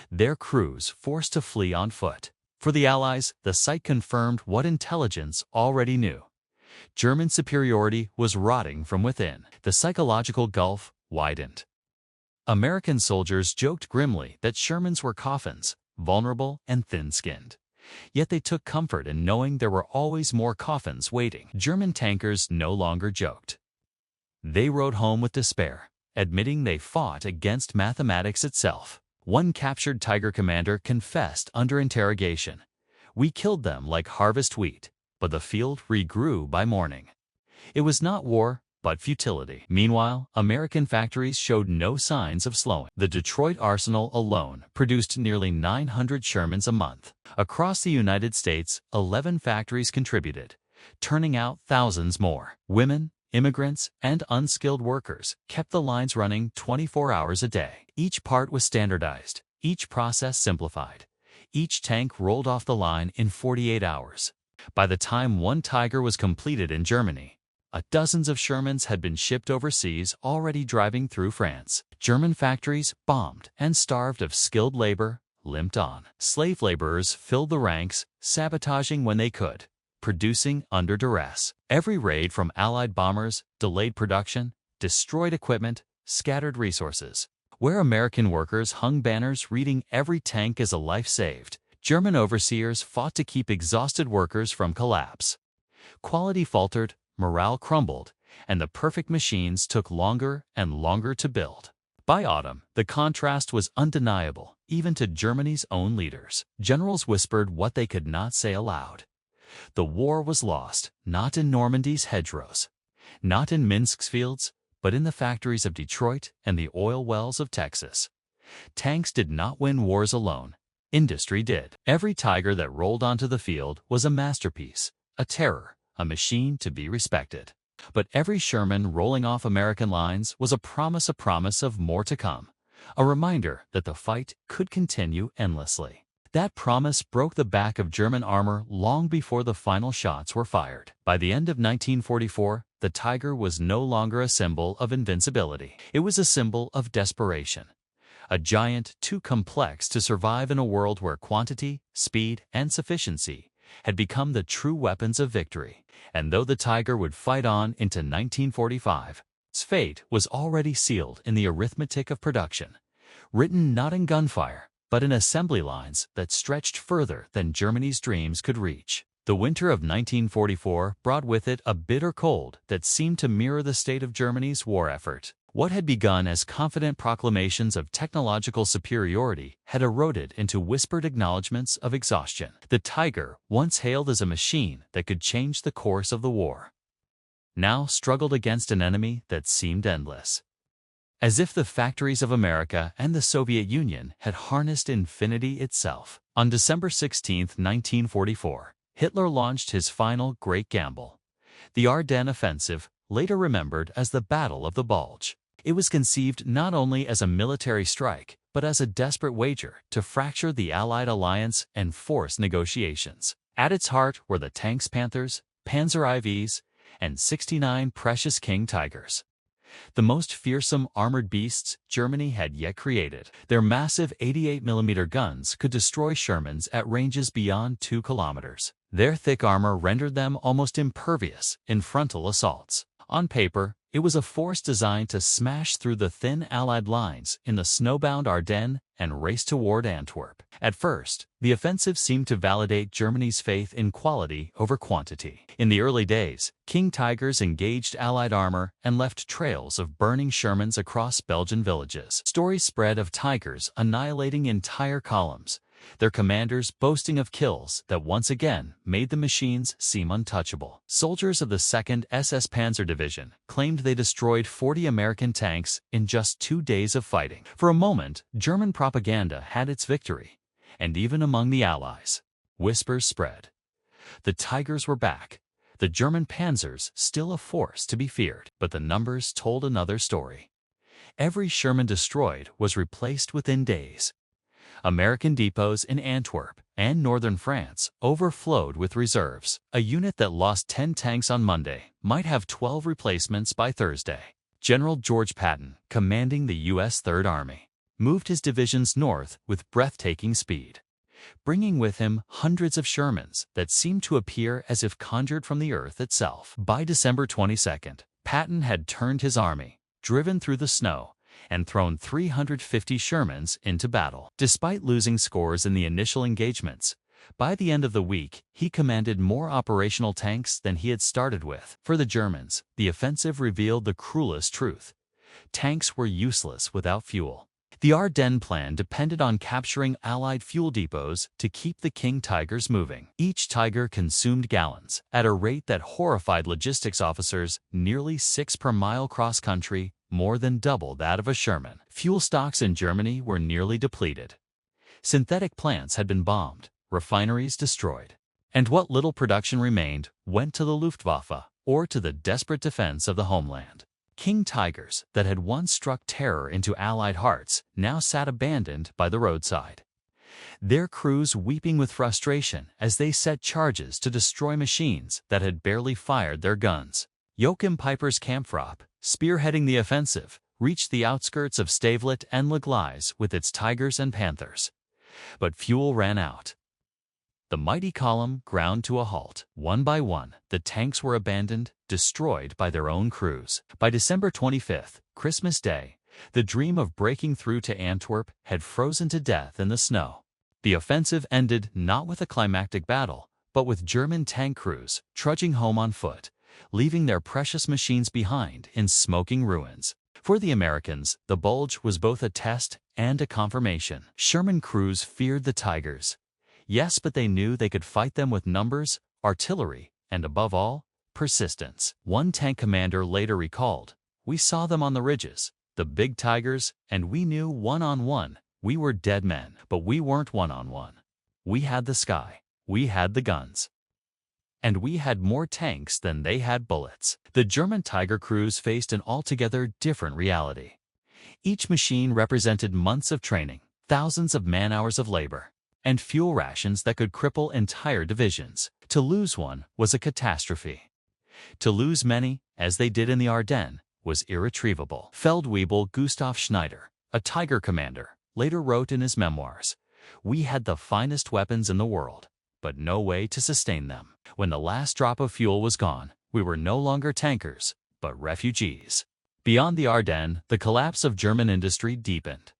Their crews forced to flee on foot. For the Allies, the sight confirmed what intelligence already knew. German superiority was rotting from within. The psychological gulf widened. American soldiers joked grimly that Shermans were coffins, vulnerable and thin-skinned. Yet they took comfort in knowing there were always more coffins waiting. German tankers no longer joked. They rode home with despair, admitting they fought against mathematics itself. One captured Tiger commander confessed under interrogation, "We killed them like harvest wheat, but the field regrew by morning." It was not war, but futility. Meanwhile, American factories showed no signs of slowing. The Detroit arsenal alone produced nearly 900 Shermans a month. Across the United States, 11 factories contributed, turning out thousands more. Women, immigrants, and unskilled workers kept the lines running 24 hours a day. Each part was standardized, each process simplified. Each tank rolled off the line in 48 hours. By the time one Tiger was completed in Germany, dozens of Shermans had been shipped overseas, already driving through France. German factories, bombed and starved of skilled labor, limped on. Slave laborers filled the ranks, sabotaging when they could, producing under duress. Every raid from Allied bombers delayed production, destroyed equipment, scattered resources. Where American workers hung banners reading "Every tank is a life saved," German overseers fought to keep exhausted workers from collapse. Quality faltered, morale crumbled, and the perfect machines took longer and longer to build. By autumn, the contrast was undeniable, even to Germany's own leaders. Generals whispered what they could not say aloud. The war was lost, not in Normandy's hedgerows, not in Minsk's fields, but in the factories of Detroit and the oil wells of Texas. Tanks did not win wars alone. Industry did. Every Tiger that rolled onto the field was a masterpiece, a terror, a machine to be respected. But every Sherman rolling off American lines was a promise of more to come, a reminder that the fight could continue endlessly. That promise broke the back of German armor long before the final shots were fired. By the end of 1944, the Tiger was no longer a symbol of invincibility. It was a symbol of desperation. A giant too complex to survive in a world where quantity, speed, and sufficiency had become the true weapons of victory. And though the Tiger would fight on into 1945, its fate was already sealed in the arithmetic of production, written not in gunfire, but in assembly lines that stretched further than Germany's dreams could reach. The winter of 1944 brought with it a bitter cold that seemed to mirror the state of Germany's war effort. What had begun as confident proclamations of technological superiority had eroded into whispered acknowledgments of exhaustion. The Tiger, once hailed as a machine that could change the course of the war, now struggled against an enemy that seemed endless. As if the factories of America and the Soviet Union had harnessed infinity itself. On December 16, 1944, Hitler launched his final great gamble, the Ardennes Offensive, later remembered as the Battle of the Bulge. It was conceived not only as a military strike, but as a desperate wager to fracture the Allied alliance and force negotiations. At its heart were the tanks Panthers, Panzer IVs, and 69 precious King Tigers, the most fearsome armored beasts Germany had yet created. Their massive 88mm guns could destroy Shermans at ranges beyond 2 kilometers. Their thick armor rendered them almost impervious in frontal assaults. On paper, it was a force designed to smash through the thin Allied lines in the snowbound Ardennes and race toward Antwerp. At first, the offensive seemed to validate Germany's faith in quality over quantity. In the early days, King Tigers engaged Allied armor and left trails of burning Shermans across Belgian villages. Stories spread of Tigers annihilating entire columns, their commanders boasting of kills that once again made the machines seem untouchable. Soldiers of the 2nd SS Panzer Division claimed they destroyed 40 American tanks in just 2 days of fighting. For a moment, German propaganda had its victory, and even among the Allies, whispers spread. The Tigers were back, the German panzers still a force to be feared. But the numbers told another story. Every Sherman destroyed was replaced within days. American depots in Antwerp and northern France overflowed with reserves. A unit that lost 10 tanks on Monday might have 12 replacements by Thursday. General George Patton, commanding the U.S. Third Army, moved his divisions north with breathtaking speed, bringing with him hundreds of Shermans that seemed to appear as if conjured from the earth itself. By December 22nd, Patton had turned his army, driven through the snow, and thrown 350 Shermans into battle. Despite losing scores in the initial engagements, by the end of the week, he commanded more operational tanks than he had started with. For the Germans, the offensive revealed the cruelest truth. Tanks were useless without fuel. The Ardennes plan depended on capturing Allied fuel depots to keep the King Tigers moving. Each Tiger consumed gallons, at a rate that horrified logistics officers, nearly 6 per mile cross-country, more than double that of a Sherman. Fuel stocks in Germany were nearly depleted. Synthetic plants had been bombed, refineries destroyed, and what little production remained went to the Luftwaffe or to the desperate defense of the homeland. King Tigers that had once struck terror into Allied hearts now sat abandoned by the roadside, their crews weeping with frustration as they set charges to destroy machines that had barely fired their guns. Joachim Peiper's Kampfrupp, spearheading the offensive, reached the outskirts of Stavelot and Le Gleize with its Tigers and Panthers. But fuel ran out. The mighty column ground to a halt. One by one, the tanks were abandoned, destroyed by their own crews. By December 25th, Christmas Day, the dream of breaking through to Antwerp had frozen to death in the snow. The offensive ended not with a climactic battle, but with German tank crews trudging home on foot, leaving their precious machines behind in smoking ruins. For the Americans, the Bulge was both a test and a confirmation. Sherman crews feared the Tigers. Yes, but they knew they could fight them with numbers, artillery, and above all, persistence. One tank commander later recalled, "We saw them on the ridges, the big Tigers, and we knew one-on-one We were dead men, but we weren't one-on-one. We had the sky. We had the guns. And we had more tanks than they had bullets. The German Tiger crews faced an altogether different reality. Each machine represented months of training, thousands of man-hours of labor, and fuel rations that could cripple entire divisions. To lose one was a catastrophe. To lose many, as they did in the Ardennes, was irretrievable. Feldwebel Gustav Schneider, a Tiger commander, later wrote in his memoirs, "We had the finest weapons in the world, but no way to sustain them. When the last drop of fuel was gone, we were no longer tankers, but refugees." Beyond the Ardennes, the collapse of German industry deepened.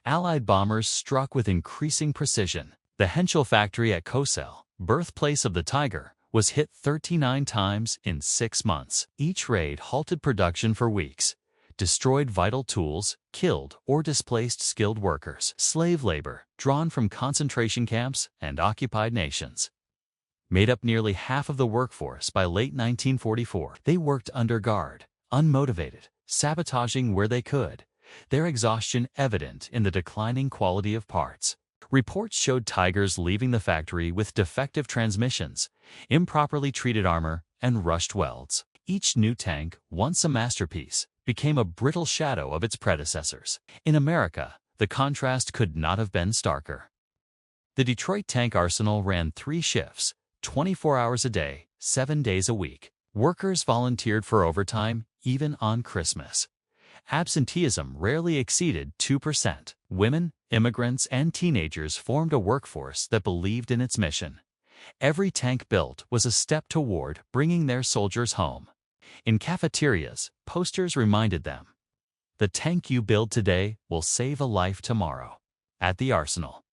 Allied bombers struck with increasing precision. The Henschel factory at Coesel, birthplace of the Tiger, was hit 39 times in 6 months. Each raid halted production for weeks, destroyed vital tools, killed or displaced skilled workers. Slave labor, drawn from concentration camps and occupied nations, made up nearly half of the workforce by late 1944. They worked under guard, unmotivated, sabotaging where they could, their exhaustion evident in the declining quality of parts. Reports showed Tigers leaving the factory with defective transmissions, improperly treated armor, and rushed welds. Each new tank, once a masterpiece, became a brittle shadow of its predecessors. In America, the contrast could not have been starker. The Detroit tank arsenal ran 3 shifts, 24 hours a day, 7 days a week. Workers volunteered for overtime, even on Christmas. Absenteeism rarely exceeded 2%. Women, immigrants, and teenagers formed a workforce that believed in its mission. Every tank built was a step toward bringing their soldiers home. In cafeterias, posters reminded them, "The tank you build today will save a life tomorrow." At the arsenal,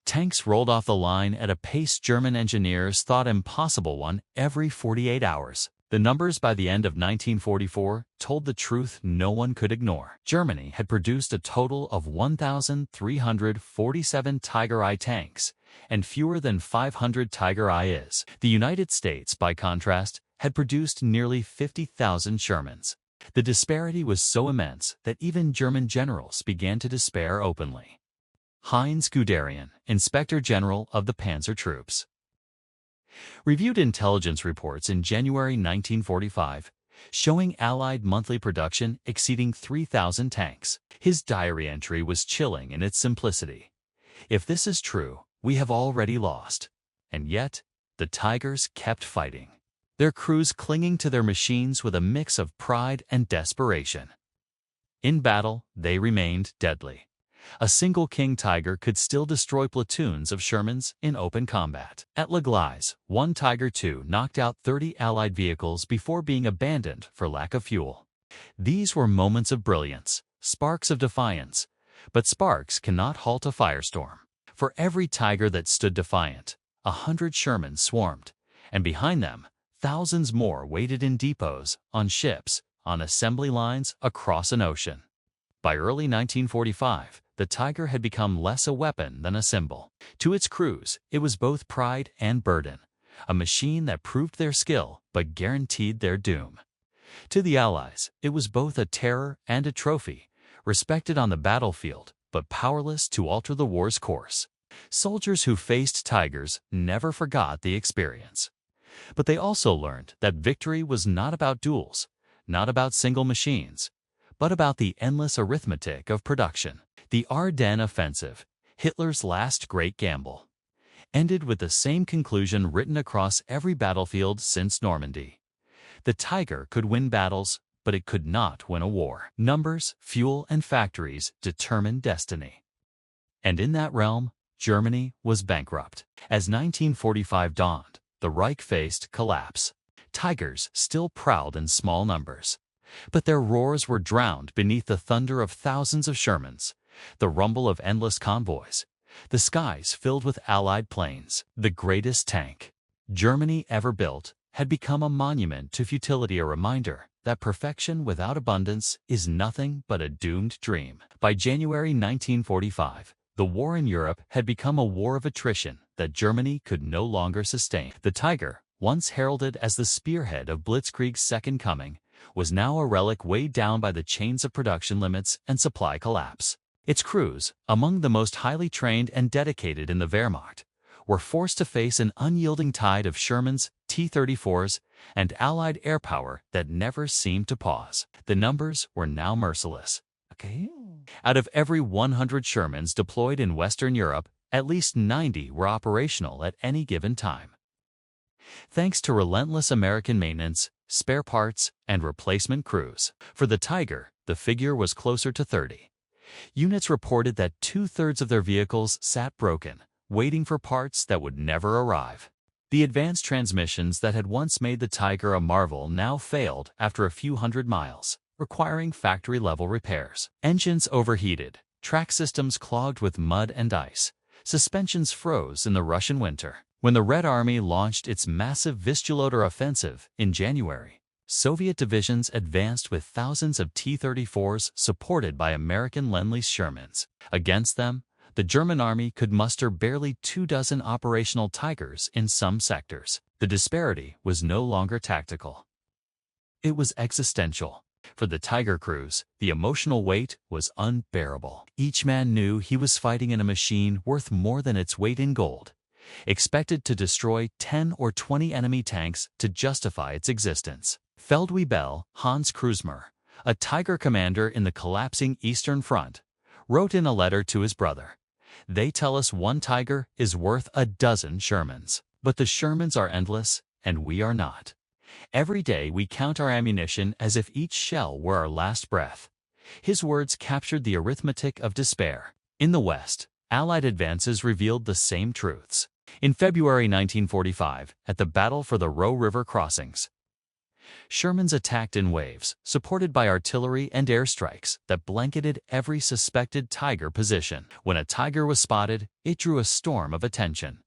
tanks rolled off the line at a pace German engineers thought impossible, one every 48 hours. The numbers by the end of 1944 told the truth no one could ignore. Germany had produced a total of 1,347 Tiger I tanks and fewer than 500 Tiger IIs. The United States, by contrast, had produced nearly 50,000 Shermans. The disparity was so immense that even German generals began to despair openly. Heinz Guderian, Inspector General of the Panzer Troops, reviewed intelligence reports in January 1945, showing Allied monthly production exceeding 3,000 tanks. His diary entry was chilling in its simplicity. "If this is true, we have already lost." And yet, the Tigers kept fighting, their crews clinging to their machines with a mix of pride and desperation. In battle, they remained deadly. A single King Tiger could still destroy platoons of Shermans in open combat. At La Gleize, one Tiger II knocked out 30 Allied vehicles before being abandoned for lack of fuel. These were moments of brilliance, sparks of defiance, but sparks cannot halt a firestorm. For every Tiger that stood defiant, 100 Shermans swarmed, and behind them, thousands more waited in depots, on ships, on assembly lines across an ocean. By early 1945, the Tiger had become less a weapon than a symbol. To its crews, it was both pride and burden, a machine that proved their skill but guaranteed their doom. To the Allies, it was both a terror and a trophy, respected on the battlefield but powerless to alter the war's course. Soldiers who faced Tigers never forgot the experience. But they also learned that victory was not about duels, not about single machines, but about the endless arithmetic of production. The Ardennes offensive, Hitler's last great gamble, ended with the same conclusion written across every battlefield since Normandy. The Tiger could win battles, but it could not win a war. Numbers, fuel, and factories determined destiny. And in that realm, Germany was bankrupt. As 1945 dawned, the Reich faced collapse. Tigers still prowled in small numbers, but their roars were drowned beneath the thunder of thousands of Shermans, the rumble of endless convoys, the skies filled with Allied planes. The greatest tank Germany ever built had become a monument to futility, a reminder that perfection without abundance is nothing but a doomed dream. By January 1945, the war in Europe had become a war of attrition that Germany could no longer sustain. The Tiger, once heralded as the spearhead of Blitzkrieg's second coming, was now a relic weighed down by the chains of production limits and supply collapse. Its crews, among the most highly trained and dedicated in the Wehrmacht, were forced to face an unyielding tide of Shermans, T-34s, and Allied air power that never seemed to pause. The numbers were now merciless. Out of every 100 Shermans deployed in Western Europe, at least 90 were operational at any given time. Thanks to relentless American maintenance, spare parts, and replacement crews. For the Tiger, the figure was closer to 30. Units reported that 2/3 of their vehicles sat broken, waiting for parts that would never arrive. The advanced transmissions that had once made the Tiger a marvel now failed after a few hundred miles, requiring factory-level repairs. Engines overheated, track systems clogged with mud and ice, suspensions froze in the Russian winter. When the Red Army launched its massive Vistula offensive in January, Soviet divisions advanced with thousands of T-34s supported by American Lend-Lease Shermans. Against them, the German army could muster barely 24 operational Tigers in some sectors. The disparity was no longer tactical. It was existential. For the Tiger crews, the emotional weight was unbearable. Each man knew he was fighting in a machine worth more than its weight in gold, expected to destroy 10 or 20 enemy tanks to justify its existence. Feldwebel Hans Kruzmer, a Tiger commander in the collapsing Eastern Front, wrote in a letter to his brother, "They tell us one Tiger is worth a dozen Shermans. But the Shermans are endless, and we are not. Every day we count our ammunition as if each shell were our last breath." His words captured the arithmetic of despair. In the West, Allied advances revealed the same truths. In February 1945, at the Battle for the Row River crossings, Shermans attacked in waves, supported by artillery and airstrikes that blanketed every suspected Tiger position. When a Tiger was spotted, it drew a storm of attention.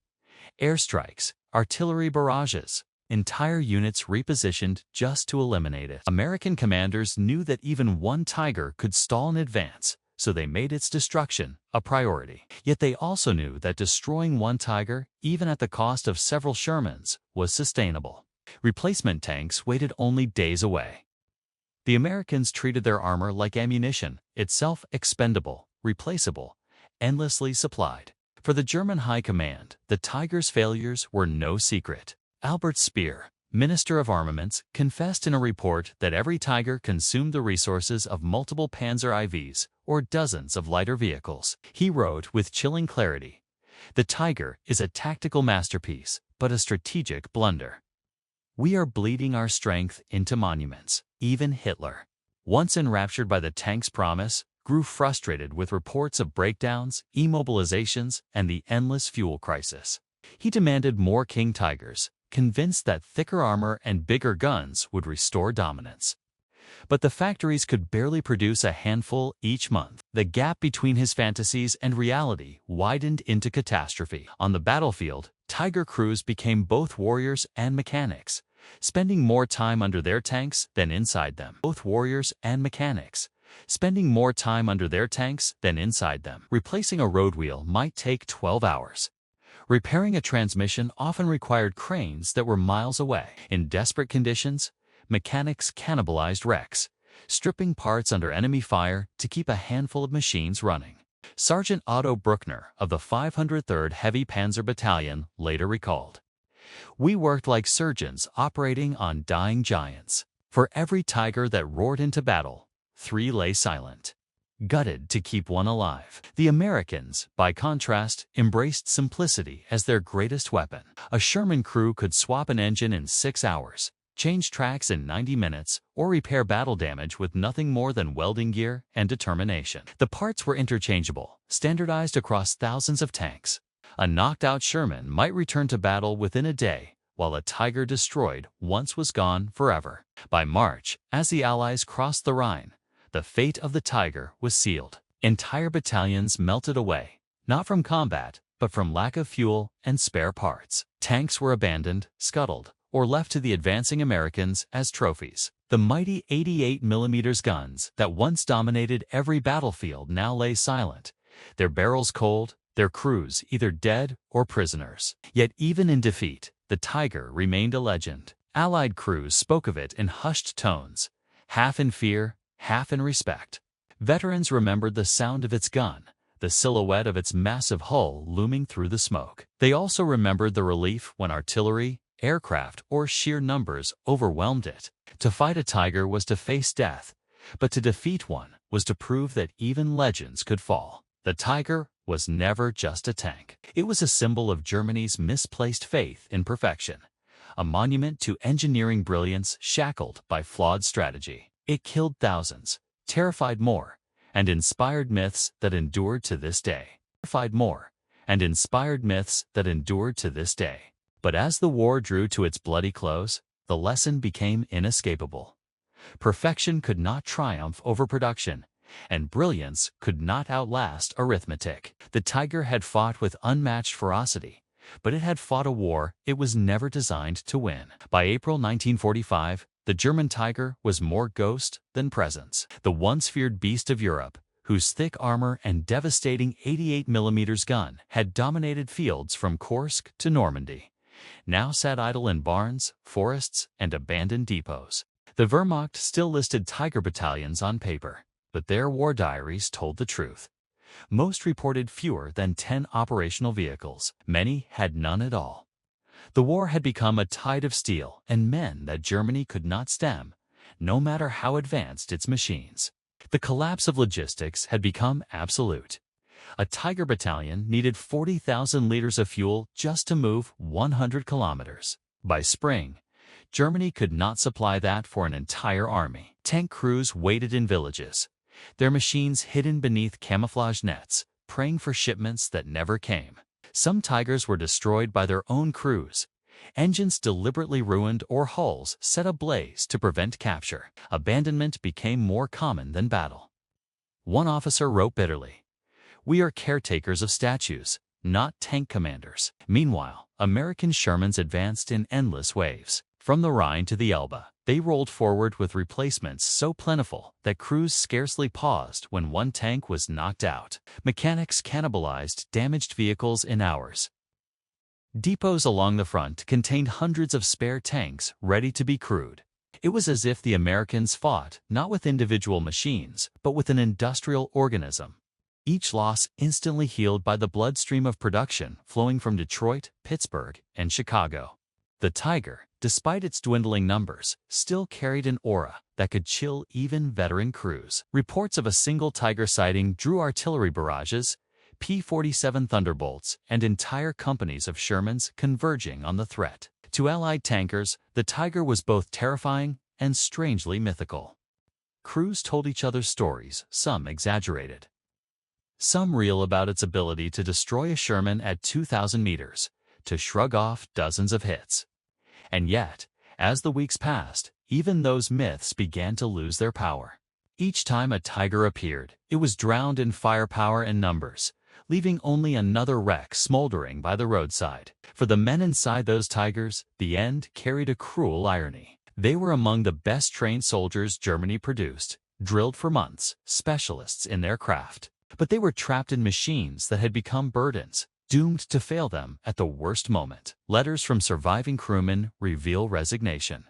Airstrikes, artillery barrages, entire units repositioned just to eliminate it. American commanders knew that even one Tiger could stall an advance, so they made its destruction a priority. Yet they also knew that destroying one Tiger, even at the cost of several Shermans, was sustainable. Replacement tanks waited only days away. The Americans treated their armor like ammunition, itself expendable, replaceable, endlessly supplied. For the German High Command, the Tiger's failures were no secret. Albert Speer, Minister of Armaments, confessed in a report that every Tiger consumed the resources of multiple Panzer IVs or dozens of lighter vehicles. He wrote with chilling clarity, "The Tiger is a tactical masterpiece, but a strategic blunder. We are bleeding our strength into monuments." Even Hitler, once enraptured by the tank's promise, grew frustrated with reports of breakdowns, immobilizations, and the endless fuel crisis. He demanded more King Tigers, convinced that thicker armor and bigger guns would restore dominance. But the factories could barely produce a handful each month. The gap between his fantasies and reality widened into catastrophe. On the battlefield, Tiger crews became both warriors and mechanics, spending more time under their tanks than inside them. Replacing a road wheel might take 12 hours. Repairing a transmission often required cranes that were miles away. In desperate conditions, mechanics cannibalized wrecks, stripping parts under enemy fire to keep a handful of machines running. Sergeant Otto Bruckner of the 503rd Heavy Panzer Battalion later recalled, "We worked like surgeons operating on dying giants. For every Tiger that roared into battle, 3 lay silent, gutted to keep one alive." The Americans, by contrast, embraced simplicity as their greatest weapon. A Sherman crew could swap an engine in 6 hours, change tracks in 90 minutes, or repair battle damage with nothing more than welding gear and determination. The parts were interchangeable, standardized across thousands of tanks. A knocked-out Sherman might return to battle within a day, while a Tiger destroyed once was gone forever. By March, as the Allies crossed the Rhine, the fate of the Tiger was sealed. Entire battalions melted away, not from combat, but from lack of fuel and spare parts. Tanks were abandoned, scuttled, or left to the advancing Americans as trophies. The mighty 88mm guns that once dominated every battlefield now lay silent, their barrels cold, their crews either dead or prisoners. Yet even in defeat, the Tiger remained a legend. Allied crews spoke of it in hushed tones, half in fear, half in respect. Veterans remembered the sound of its gun, the silhouette of its massive hull looming through the smoke. They also remembered the relief when artillery, aircraft, or sheer numbers overwhelmed it. To fight a tiger was to face death, but to defeat one was to prove that even legends could fall. The tiger was never just a tank. It was a symbol of Germany's misplaced faith in perfection, a monument to engineering brilliance shackled by flawed strategy. It killed thousands, terrified more, and inspired myths that endured to this day. But as the war drew to its bloody close, the lesson became inescapable. Perfection could not triumph over production, and brilliance could not outlast arithmetic. The tiger had fought with unmatched ferocity, but it had fought a war it was never designed to win. By April 1945, the German tiger was more ghost than presence. The once feared beast of Europe, whose thick armor and devastating 88mm gun had dominated fields from Kursk to Normandy, now sat idle in barns, forests, and abandoned depots. The Wehrmacht still listed tiger battalions on paper, but their war diaries told the truth. Most reported fewer than 10 operational vehicles. Many had none at all. The war had become a tide of steel and men that Germany could not stem, no matter how advanced its machines. The collapse of logistics had become absolute. A tiger battalion needed 40,000 liters of fuel just to move 100 kilometers. By spring, Germany could not supply that for an entire army. Tank crews waited in villages, their machines hidden beneath camouflage nets, praying for shipments that never came. Some tigers were destroyed by their own crews, engines deliberately ruined or hulls set ablaze to prevent capture. Abandonment became more common than battle. One officer wrote bitterly, "We are caretakers of statues, not tank commanders." Meanwhile, American Shermans advanced in endless waves. From the Rhine to the Elbe, they rolled forward with replacements so plentiful that crews scarcely paused when one tank was knocked out. Mechanics cannibalized damaged vehicles in hours. Depots along the front contained hundreds of spare tanks ready to be crewed. It was as if the Americans fought not with individual machines, but with an industrial organism. Each loss instantly healed by the bloodstream of production flowing from Detroit, Pittsburgh, and Chicago. The Tiger, despite its dwindling numbers, still carried an aura that could chill even veteran crews. Reports of a single Tiger sighting drew artillery barrages, P-47 Thunderbolts, and entire companies of Shermans converging on the threat. To Allied tankers, the Tiger was both terrifying and strangely mythical. Crews told each other stories, some exaggerated, some real, about its ability to destroy a Sherman at 2,000 meters, to shrug off dozens of hits. And yet, as the weeks passed, even those myths began to lose their power. Each time a Tiger appeared, it was drowned in firepower and numbers, leaving only another wreck smoldering by the roadside. For the men inside those Tigers, the end carried a cruel irony. They were among the best trained soldiers Germany produced, drilled for months, specialists in their craft. But they were trapped in machines that had become burdens, doomed to fail them at the worst moment. Letters from surviving crewmen reveal resignation.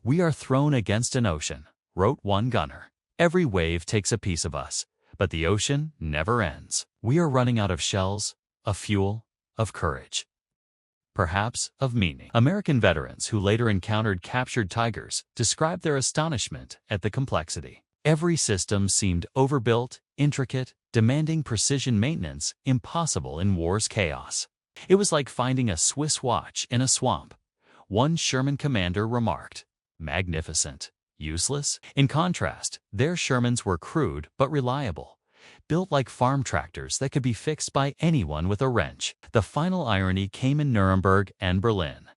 "We are thrown against an ocean," wrote one gunner. "Every wave takes a piece of us, but the ocean never ends. We are running out of shells, of fuel, of courage, perhaps of meaning." American veterans who later encountered captured Tigers described their astonishment at the complexity. Every system seemed overbuilt, intricate, demanding precision maintenance impossible in war's chaos. It was like finding a Swiss watch in a swamp. One Sherman commander remarked, "Magnificent, useless." In contrast, their Shermans were crude but reliable, built like farm tractors that could be fixed by anyone with a wrench. The final irony came in Nuremberg and Berlin.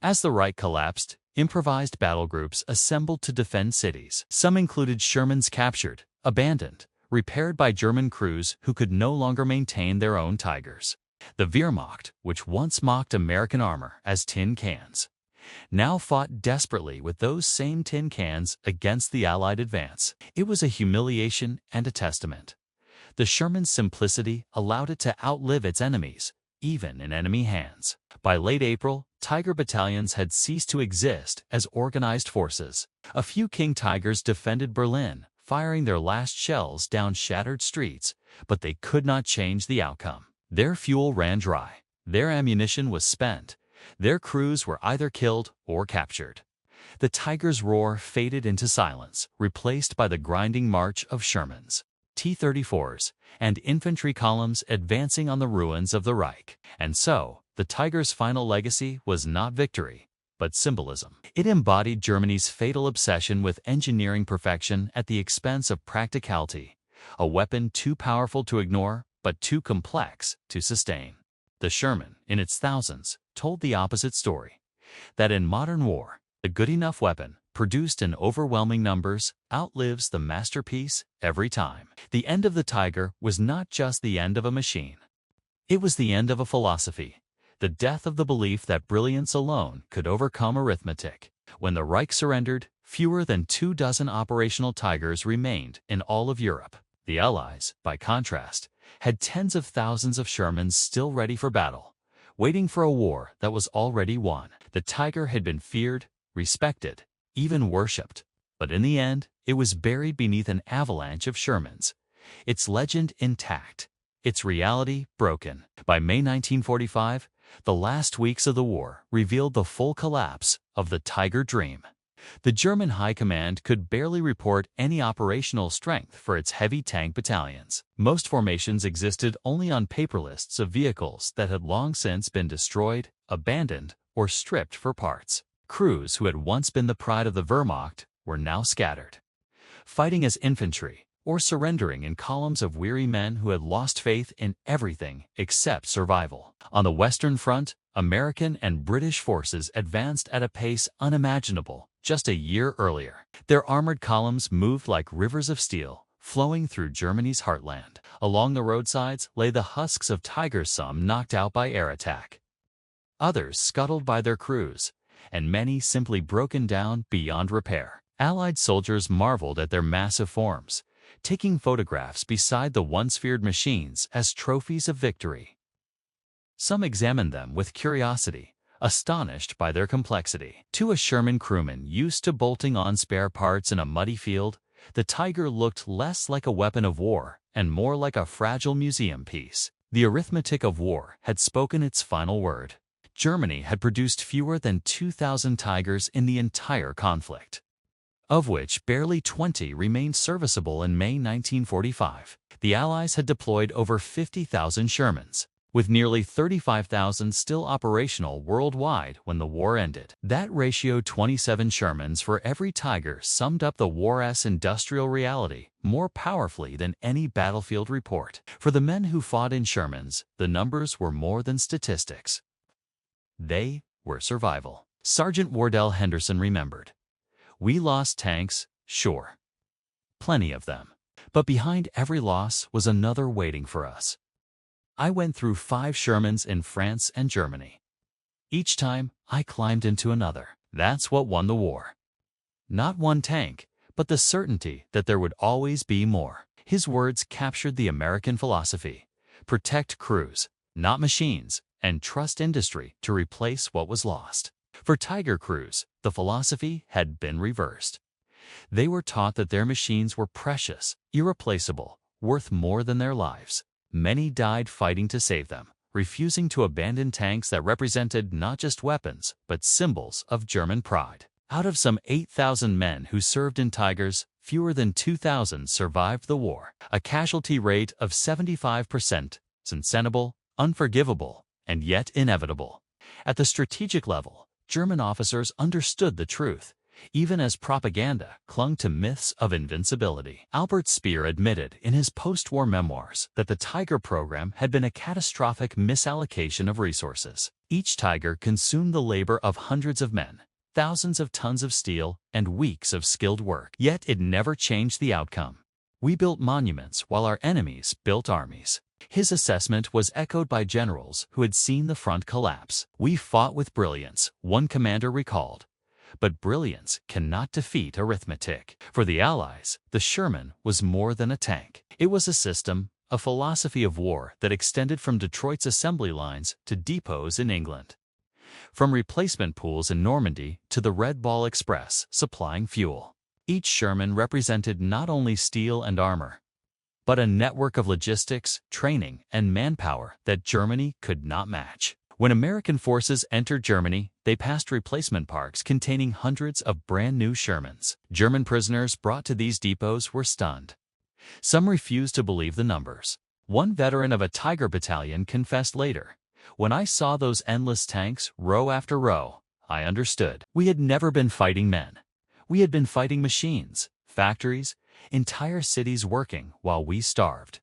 As the Reich collapsed, improvised battle groups assembled to defend cities. Some included Shermans captured, abandoned, repaired by German crews who could no longer maintain their own Tigers. The Wehrmacht, which once mocked American armor as tin cans, now fought desperately with those same tin cans against the Allied advance. It was a humiliation and a testament. The Sherman's simplicity allowed it to outlive its enemies, even in enemy hands. By late April, Tiger battalions had ceased to exist as organized forces. A few King Tigers defended Berlin, firing their last shells down shattered streets, but they could not change the outcome. Their fuel ran dry. Their ammunition was spent. Their crews were either killed or captured. The Tiger's roar faded into silence, replaced by the grinding march of Shermans, T-34s, and infantry columns advancing on the ruins of the Reich. And so, the Tiger's final legacy was not victory, but symbolism. It embodied Germany's fatal obsession with engineering perfection at the expense of practicality, a weapon too powerful to ignore, but too complex to sustain. The Sherman, in its thousands, told the opposite story, that in modern war, the good enough weapon, produced in overwhelming numbers, outlives the masterpiece every time. The end of the Tiger was not just the end of a machine. It was the end of a philosophy, the death of the belief that brilliance alone could overcome arithmetic. When the Reich surrendered, fewer than 24 operational Tigers remained in all of Europe. The Allies, by contrast, had tens of thousands of Shermans still ready for battle, waiting for a war that was already won. The Tiger had been feared, respected, even worshipped, but in the end, it was buried beneath an avalanche of Shermans, its legend intact, its reality broken. By May 1945, the last weeks of the war revealed the full collapse of the Tiger dream. The German High Command could barely report any operational strength for its heavy tank battalions. Most formations existed only on paper lists of vehicles that had long since been destroyed, abandoned, or stripped for parts. Crews who had once been the pride of the Wehrmacht were now scattered, fighting as infantry or surrendering in columns of weary men who had lost faith in everything except survival. On the Western Front, American and British forces advanced at a pace unimaginable just a year earlier. Their armored columns moved like rivers of steel, flowing through Germany's heartland. Along the roadsides lay the husks of Tigers, some knocked out by air attack, others scuttled by their crews, and many simply broken down beyond repair. Allied soldiers marveled at their massive forms, taking photographs beside the once feared machines as trophies of victory. Some examined them with curiosity, astonished by their complexity. To a Sherman crewman used to bolting on spare parts in a muddy field, the Tiger looked less like a weapon of war and more like a fragile museum piece. The arithmetic of war had spoken its final word. Germany had produced fewer than 2,000 Tigers in the entire conflict, of which barely 20 remained serviceable in May 1945. The Allies had deployed over 50,000 Shermans, with nearly 35,000 still operational worldwide when the war ended. That ratio, 27 Shermans for every Tiger, summed up the war's industrial reality more powerfully than any battlefield report. For the men who fought in Shermans, the numbers were more than statistics. They were survival. Sergeant Wardell Henderson remembered, "We lost tanks, sure. Plenty of them. But behind every loss was another waiting for us. I went through 5 Shermans in France and Germany. Each time, I climbed into another. That's what won the war. Not one tank, but the certainty that there would always be more." His words captured the American philosophy: protect crews, not machines, and trust industry to replace what was lost. For Tiger crews, the philosophy had been reversed. They were taught that their machines were precious, irreplaceable, worth more than their lives. Many died fighting to save them, refusing to abandon tanks that represented not just weapons, but symbols of German pride. Out of some 8,000 men who served in Tigers, fewer than 2,000 survived the war, a casualty rate of 75%, unsensible, unforgivable, and yet inevitable. At the strategic level, German officers understood the truth, even as propaganda clung to myths of invincibility. Albert Speer admitted in his post-war memoirs that the Tiger program had been a catastrophic misallocation of resources. Each Tiger consumed the labor of hundreds of men, thousands of tons of steel, and weeks of skilled work. Yet it never changed the outcome. We built monuments while our enemies built armies. His assessment was echoed by generals who had seen the front collapse. "We fought with brilliance," one commander recalled. But brilliance cannot defeat arithmetic. For the Allies, the Sherman was more than a tank. It was a system, a philosophy of war that extended from Detroit's assembly lines to depots in England, from replacement pools in Normandy to the Red Ball Express supplying fuel. Each Sherman represented not only steel and armor, but a network of logistics, training, and manpower that Germany could not match. When American forces entered Germany, they passed replacement parks containing hundreds of brand-new Shermans. German prisoners brought to these depots were stunned. Some refused to believe the numbers. One veteran of a Tiger battalion confessed later, "When I saw those endless tanks, row after row, I understood. We had never been fighting men. We had been fighting machines, factories, entire cities working while we starved."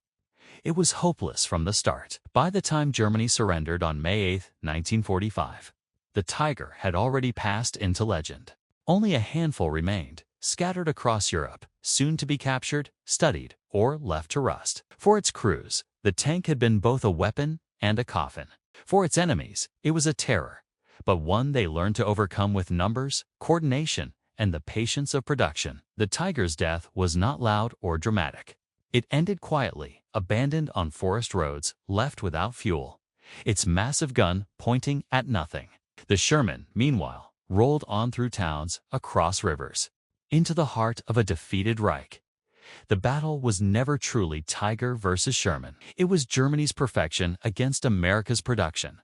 It was hopeless from the start. By the time Germany surrendered on May 8, 1945, the Tiger had already passed into legend. Only a handful remained, scattered across Europe, soon to be captured, studied, or left to rust. For its crews, the tank had been both a weapon and a coffin. For its enemies, it was a terror, but one they learned to overcome with numbers, coordination, and the patience of production. The Tiger's death was not loud or dramatic. It ended quietly, abandoned on forest roads, left without fuel, its massive gun pointing at nothing. The Sherman, meanwhile, rolled on through towns, across rivers, into the heart of a defeated Reich. The battle was never truly Tiger versus Sherman. It was Germany's perfection against America's production,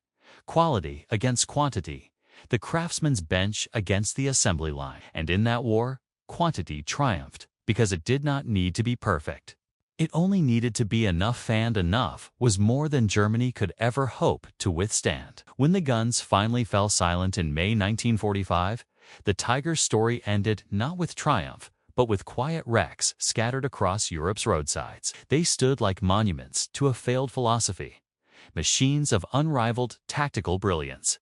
quality against quantity, the craftsman's bench against the assembly line. And in that war, quantity triumphed because it did not need to be perfect. It only needed to be enough, and enough was more than Germany could ever hope to withstand. When the guns finally fell silent in May 1945, the Tiger's story ended not with triumph, but with quiet wrecks scattered across Europe's roadsides. They stood like monuments to a failed philosophy, machines of unrivaled tactical brilliance,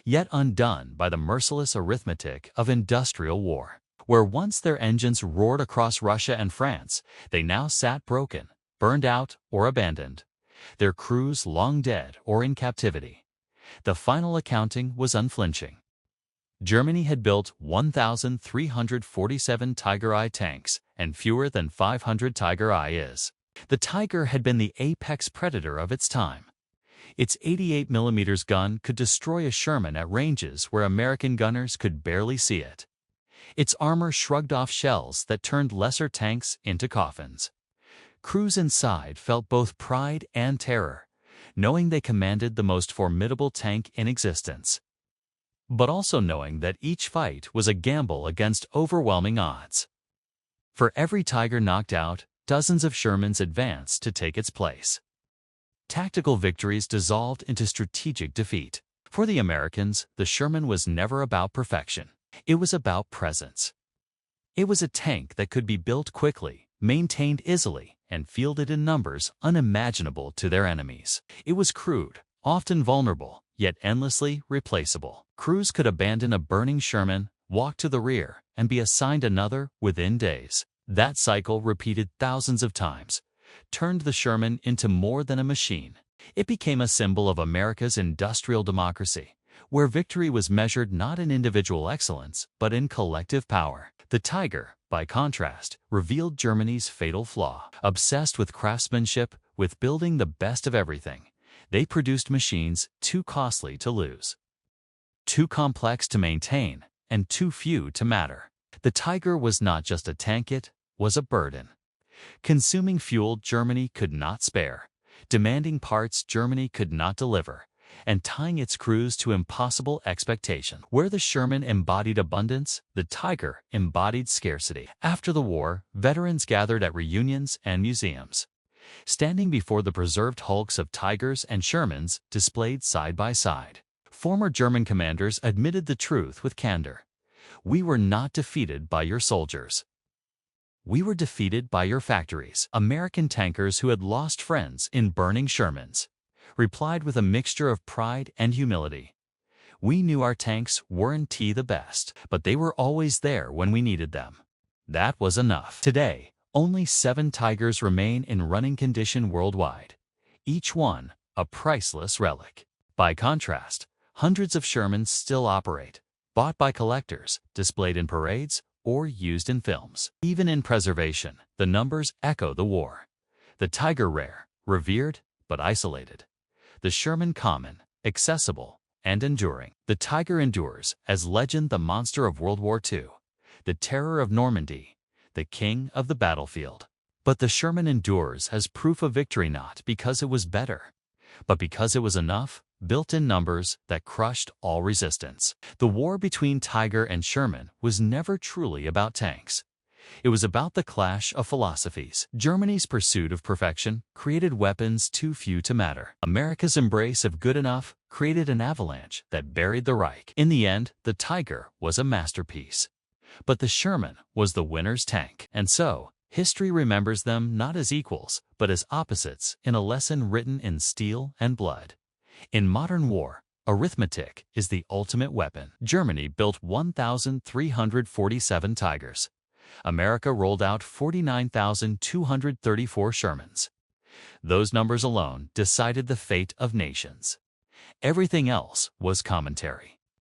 yet undone by the merciless arithmetic of industrial war. Where once their engines roared across Russia and France, they now sat broken, burned out, or abandoned, their crews long dead or in captivity. The final accounting was unflinching. Germany had built 1,347 Tiger I tanks and fewer than 500 Tiger IIs. The Tiger had been the apex predator of its time. Its 88mm gun could destroy a Sherman at ranges where American gunners could barely see it. Its armor shrugged off shells that turned lesser tanks into coffins. Crews inside felt both pride and terror, knowing they commanded the most formidable tank in existence, but also knowing that each fight was a gamble against overwhelming odds. For every Tiger knocked out, dozens of Shermans advanced to take its place. Tactical victories dissolved into strategic defeat. For the Americans, the Sherman was never about perfection. It was about presence. It was a tank that could be built quickly, maintained easily, and fielded in numbers unimaginable to their enemies. It was crude, often vulnerable, yet endlessly replaceable. Crews could abandon a burning Sherman, walk to the rear, and be assigned another within days. That cycle, repeated thousands of times, turned the Sherman into more than a machine. It became a symbol of America's industrial democracy, where victory was measured not in individual excellence, but in collective power. The Tiger, by contrast, revealed Germany's fatal flaw. Obsessed with craftsmanship, with building the best of everything, they produced machines too costly to lose, too complex to maintain, and too few to matter. The Tiger was not just a tank, it was a burden. Consuming fuel Germany could not spare, demanding parts Germany could not deliver, and tying its crews to impossible expectation. Where the Sherman embodied abundance, the Tiger embodied scarcity. After the war, veterans gathered at reunions and museums, standing before the preserved hulks of Tigers and Shermans displayed side by side. Former German commanders admitted the truth with candor. "We were not defeated by your soldiers. We were defeated by your factories." American tankers who had lost friends in burning Shermans replied with a mixture of pride and humility. "We knew our tanks weren't the best, but they were always there when we needed them. That was enough." Today, only 7 Tigers remain in running condition worldwide, each one a priceless relic. By contrast, hundreds of Shermans still operate, bought by collectors, displayed in parades, or used in films. Even in preservation, the numbers echo the war. The Tiger rare, revered, but isolated. The Sherman common, accessible, and enduring. The Tiger endures as legend, the monster of World War II, the terror of Normandy, the king of the battlefield. But the Sherman endures as proof of victory not because it was better, but because it was enough, built in numbers that crushed all resistance. The war between Tiger and Sherman was never truly about tanks. It was about the clash of philosophies. Germany's pursuit of perfection created weapons too few to matter. America's embrace of good enough created an avalanche that buried the Reich. In the end, the Tiger was a masterpiece. But the Sherman was the winner's tank. And so, history remembers them not as equals, but as opposites in a lesson written in steel and blood. In modern war, arithmetic is the ultimate weapon. Germany built 1,347 Tigers. America rolled out 49,234 Shermans. Those numbers alone decided the fate of nations. Everything else was commentary.